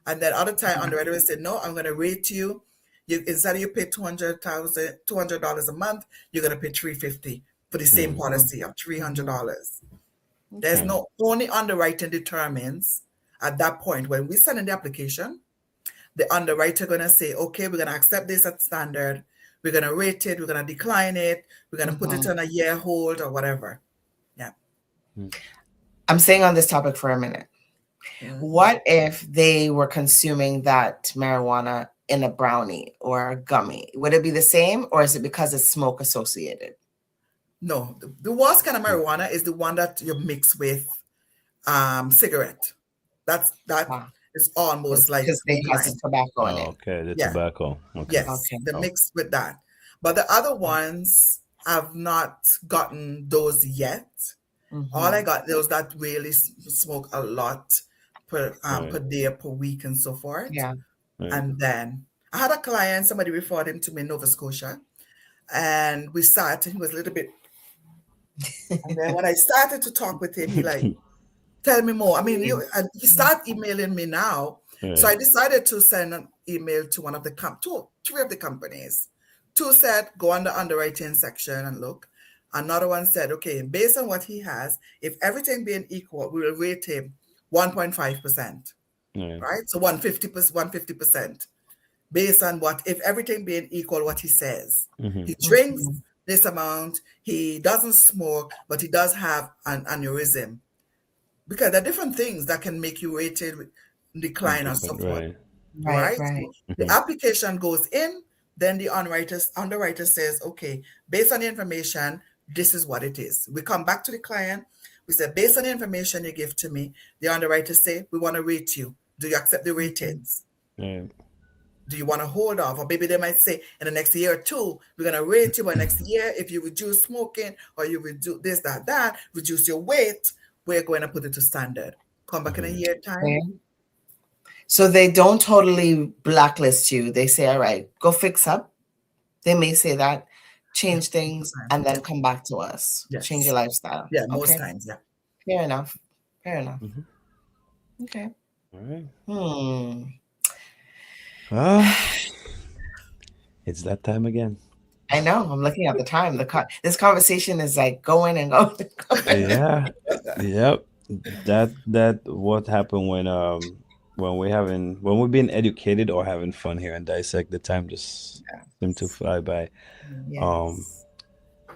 And then other time underwriter will say, no, I'm going to rate you. You instead of you pay $200 a month, you're gonna pay $350 for the same Mm. policy of Mhm. $300. There's Okay. Right. no only underwriting determines At that point, when we send in the application, the underwriter going to say, okay, we're going to accept this at standard. We're going to rate it. We're going to decline it. We're going to put it on a year hold or whatever. Yeah. I'm staying on this topic for a minute. What if they were consuming that marijuana in a brownie or a gummy? Would it be the same, or is it because it's smoke associated? No, the worst kind of marijuana is the one that you mix with cigarette. That Ah, is almost like because they has decline. tobacco in Oh, it. okay, the Yeah. tobacco. Okay. Yes, Okay. the Oh. mix with that. But the other ones have not gotten those yet. All I got those that really smoke a lot per day, per week, and so forth. Yeah. Right. And then I had a client, somebody referred him to me in Nova Scotia, and we sat, and he was a little bit. And then when I started to talk with him, he like, tell me more. I mean, he started emailing me now. Right. So I decided to send an email to one of the three of the companies. Two said, go on the underwriting section and look. Another one said, okay, based on what he has, if everything being equal, we will rate him 1.5%. Right? So 150%. Based on if everything being equal, what he says. He drinks this amount, he doesn't smoke, but he does have an aneurysm. Because there are different things that can make you rated with decline or so forth. Right. So the application goes in, then the underwriter says, okay, based on the information, this is what it is. We come back to the client. We say, based on the information you give to me, the underwriter say, we want to rate you. Do you accept the ratings? Do you want to hold off? Or maybe they might say in the next year or two, we're going to rate you by next year. If you reduce smoking or you reduce this, that, reduce your weight, we're going to put it to standard. Come back in a year time. Okay. So they don't totally blacklist you. They say, all right, go fix up. They may say that, change things, and then come back to us. Yes. Change your lifestyle. Yeah, most times, yeah. Fair enough. Okay. All right. It's that time again. I know. I'm looking at the time. This conversation is like going and going. Yeah. Yep. That what happened when we're being educated or having fun here and Dissect, the time just seemed to fly by. Yes.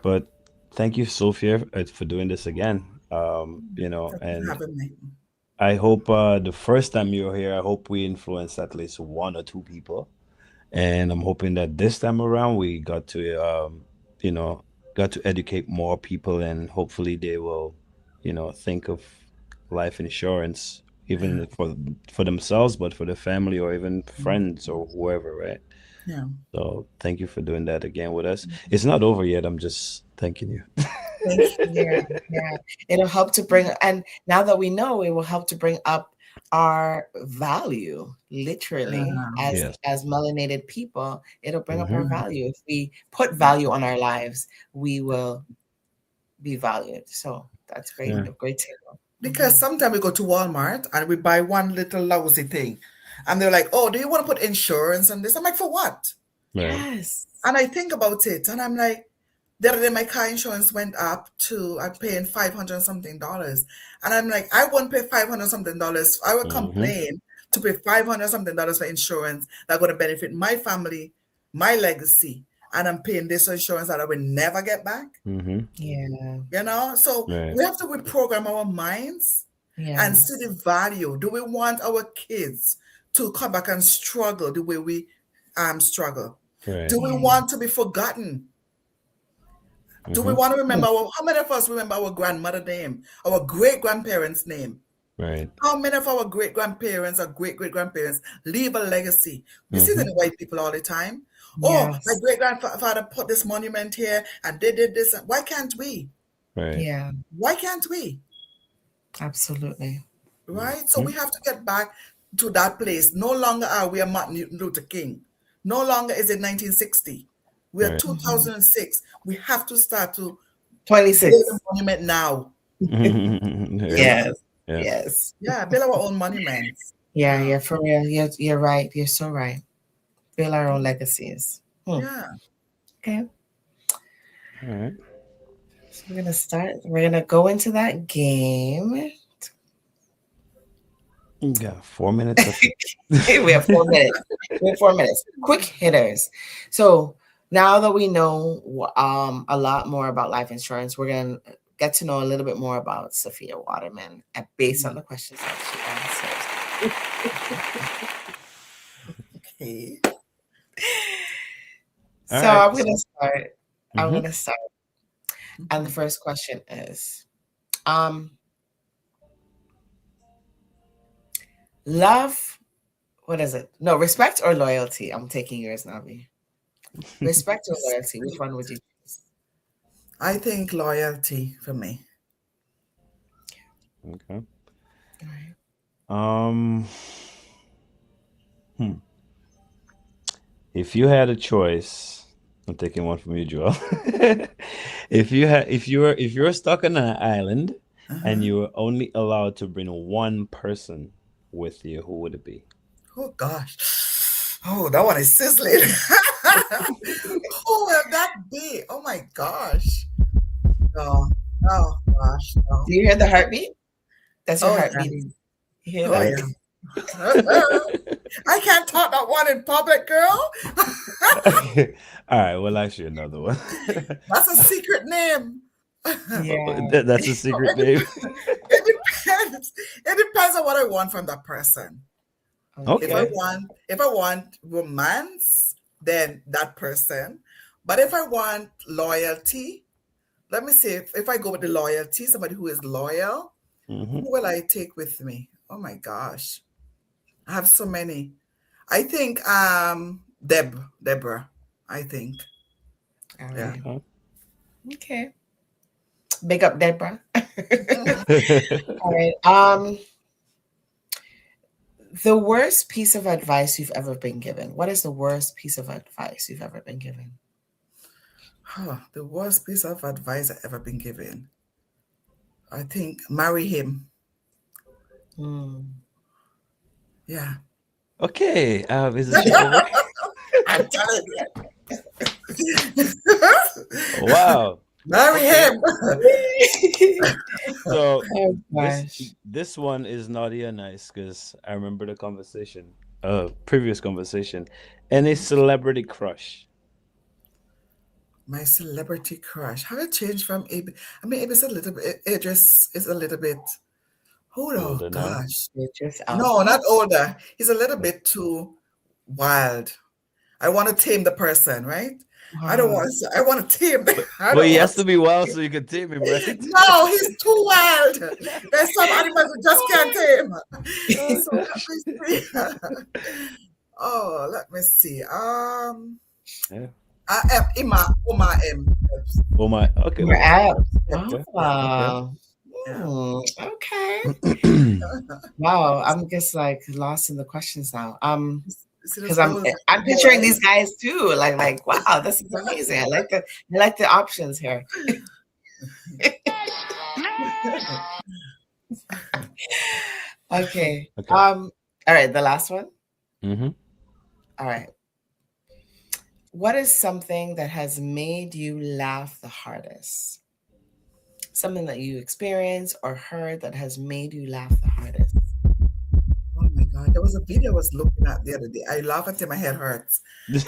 But thank you, Sophia, for doing this again. And I hope the first time you were here, I hope we influenced at least one or two people. And I'm hoping that this time around we got to educate more people, and hopefully they will, think of life insurance even for themselves, but for the family or even friends or whoever, right? Yeah. So thank you for doing that again with us. It's not over yet. I'm just thanking you. Yeah. It'll help to bring, and now that we know, it will help to bring up our value, literally, as melanated people. It'll bring up our value. If we put value on our lives, we will be valued. So that's great. Yeah. Great tip. Because sometimes we go to Walmart and we buy one little lousy thing, and they're like, "Oh, do you want to put insurance on this?" I'm like, "For what?" Right. Yes. And I think about it, and I'm like, the other day my car insurance went up to I'm paying $500 something, and I'm like, I won't pay $500 something. I would complain to pay $500 something for insurance that's going to benefit my family, my legacy, and I'm paying this insurance that I will never get back. Yeah. So we have to reprogram our minds and see the value. Do we want our kids to come back and struggle the way we struggle? Right. Do we want to be forgotten? Do we want to remember how many of us remember our grandmother name, our great grandparents' name? Right. How many of our great grandparents or great great grandparents leave a legacy? We see the white people all the time. Oh, my great grandfather put this monument here and they did this. Why can't we? Right. Yeah. Why can't we? Absolutely. Right? So we have to get back to that place. No longer are we a Martin Luther King. No longer is it 1960. We are 2006. We have to start to 26 build a monument now. Yes. Yeah, build our own monuments. Yeah, for real. You're right. You're so right. Build our own legacies. Yeah. Okay. All right. So we're gonna go into that game. You got 4 minutes of We have 4 minutes. We have 4 minutes. Quick hitters. So now that we know a lot more about life insurance, we're gonna get to know a little bit more about Sophia Waterman based on the questions that she answers. Okay. All So right. I'm gonna start. I'm Mm-hmm. gonna start. And the first question is, um, love. What is it? No, respect or loyalty? I'm taking yours, Navi. Respect or loyalty? Which one would you choose? I think loyalty for me. Okay. All right. Um, hmm. If you had a choice, I'm taking one from you, Joel. If you're stuck on an island and Uh-huh. you were only allowed to bring one person with you, who would it be? Oh gosh. Oh, that one is sizzling. Who will that be? Oh my gosh. No. Oh gosh. No. Do you hear the heartbeat? That's your Oh yeah. heartbeat. You hear Oh that? yeah. I can't talk that one in public, girl. Okay. All right, we'll ask you another one. That's a secret name. Yeah. That's a secret name. It depends. It depends on what I want from that person. If I Okay. Okay. want, if I want romance, then that person. But if I want loyalty, let me see. If I go with the loyalty, somebody who is loyal, Hmm. who will I take with me? Oh my gosh, I have so many. I think Deborah. I think. All Yeah. right. Okay. Okay. Big up, Deborah. Mhm. All right. The worst piece of advice you've ever been given. What is the worst piece of advice you've ever been given? Huh, the worst piece of advice I've ever been given. I think marry him. Hmm. Yeah. Okay. Is the show over? I'm telling you. Wow. Marry Okay. him. So Oh this gosh. this one is naughty and nice because I remember the conversation, previous conversation, and a celebrity crush. My celebrity crush. How it changed from AB? I mean, AB's a little bit. Idris is a little bit. Oh Older now. gosh. Idris No, Alba. not older. He's a little bit too wild. I want to tame the person, right? I don't Wow. want to. I want to tame. I But don't he want has to to. be wild so you can tame him, right? No, he's too wild. There's some animals we just can't tame. Oh So gosh. let me see. Oh, let me see. Yeah. Uma M. Oh my. Okay. Your Okay. abs. Okay. Okay. Oh. Yeah. Okay. Wow. I'm just like lost in the questions now. See Because those those I'm more picturing right? these guys too. Like, wow, this is amazing. I like the options here. Okay. Okay. All right, the last one. Mm-hmm. All right. What is something that has made you laugh the hardest? Something that you experienced or heard that has made you laugh the hardest. Oh my God. There was a video I was looking at the other day. I laugh until my head hurts. But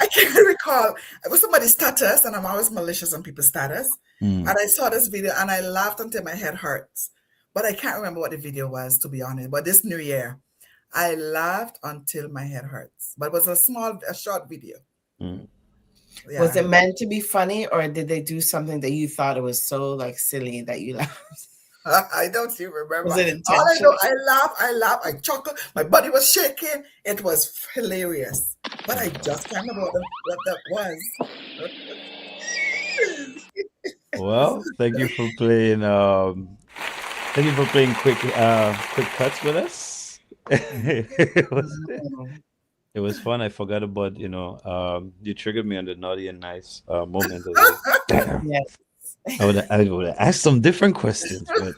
I can't recall. It was somebody's status, and I'm always malicious on people's status. Mm. And I saw this video and I laughed until my head hurts. But I can't remember what the video was, to be honest. But this new year, I laughed until my head hurts. But it was a short video. Mm. Was Yeah. it meant to be funny or did they do something that you thought it was so like silly that you laughed? I don't even remember. Was it All I know, intentional? I laughed, I chuckled. My body was shaking. It was hilarious. But I just can't remember what that was. Well, thank you for playing quick cuts with us. Mm. It was fun. I forgot about, you triggered me on the naughty and nice moment. I was like, damn. Yes. I would have asked some different questions, but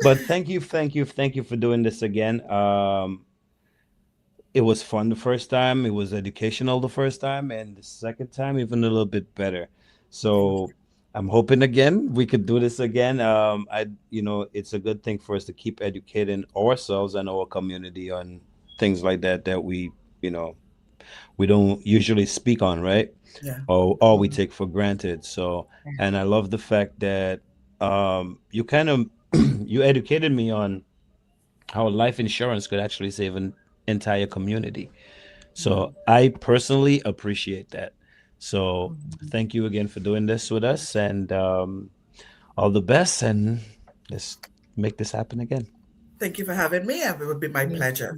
but thank you for doing this again. It was fun the first time. It was educational the first time, and the second time even a little bit better. Thank So you. I'm hoping again we could do this again. It's a good thing for us to keep educating ourselves and our community on things like that that you know, we don't usually speak on, right? Yeah. Or we take for granted. So, and I love the fact that you kind of you educated me on how life insurance could actually save an entire community. So I personally appreciate that. So thank you again for doing this with us, and all the best, and let's make this happen again. Thank you for having me. It would be my pleasure.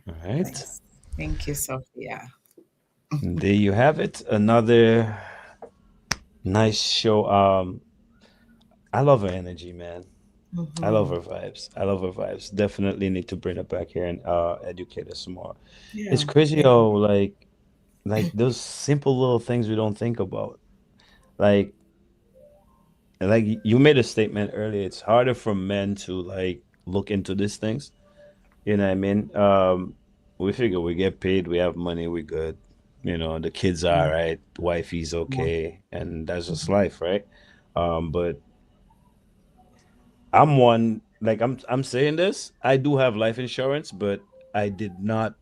All right. Thanks. Thank you, Sophia. And there you have it. Another nice show. I love her energy, man. I love her vibes. I love her vibes. Definitely need to bring her back here and educate us some more. It's Yeah. crazy how like those simple little things we don't think about. Like you made a statement earlier. It's harder for men to like look into these things. You know what I mean? We figure we get paid, we have money, we good. The kids are all right, wifey's okay, and that's just life, right? But I'm one like I'm saying this. I do have life insurance, but I did not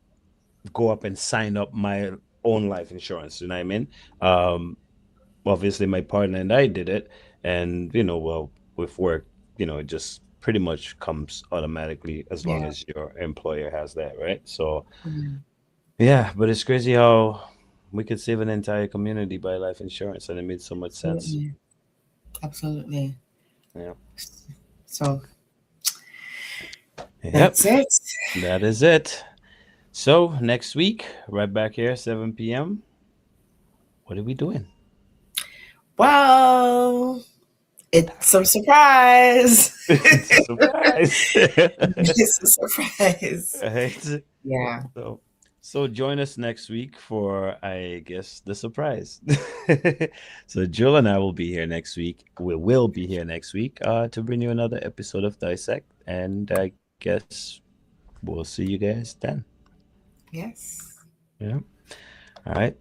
go up and sign up my own life insurance. You know what I mean? Um, Obviously, my partner and I did it, and well, with work, it just pretty much comes automatically as long Yeah. as your employer has that, right? So Mhm. yeah, but it's crazy how we could save an entire community by life insurance, and it made so much sense. Absolutely. Absolutely. Yeah. So Yep, that's it. that is it. So next week, right back here, 7 p.m. What are we doing? Well, it's a surprise. It's a surprise. It's a surprise. Right? Yeah. So, so join us next week for, I guess, the surprise. So Jill and I will be here next week. We will be here next week to bring you another episode of Dissect, and I guess we'll see you guys then. Yes. Yeah. All right.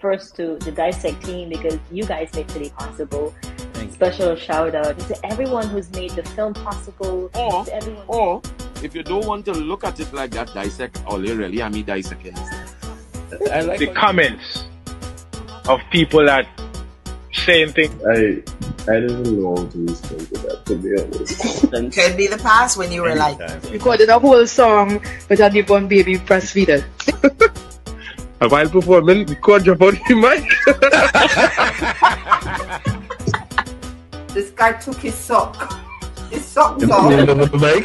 First to the Dissect team because you guys make today possible. Thank you. Special shout out to everyone who's made the film possible. To everyone. Or if you don't want to look at it like that, dissect all you really, I mean dissect it. I like The comments of people that saying things. I don't know how to respond to that, to be honest. Could be the past when you were like, anytime. Recorded a whole song with a newborn baby breastfeeding. And while performing, the cord drop out the mic. This guy took his sock. His socks You off. know the mic?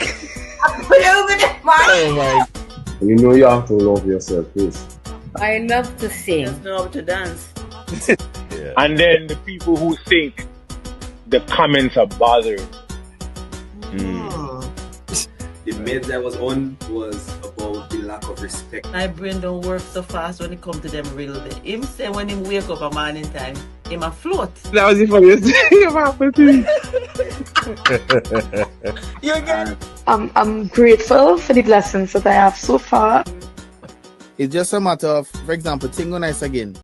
Put it over the mic. Oh my. You know you have to love yourself first. I love to sing. Just know how to dance. Yeah. And then the people who think the comments are bothering. The meds I was on was about the lack of respect. My brain don't work so fast when it comes to them real day. Him say when him wake up a morning time, him a float. That was the funniest thing ever happened to me. You again? I'm grateful for the blessings that I have so far. It's just a matter of, for example, thing on nice again.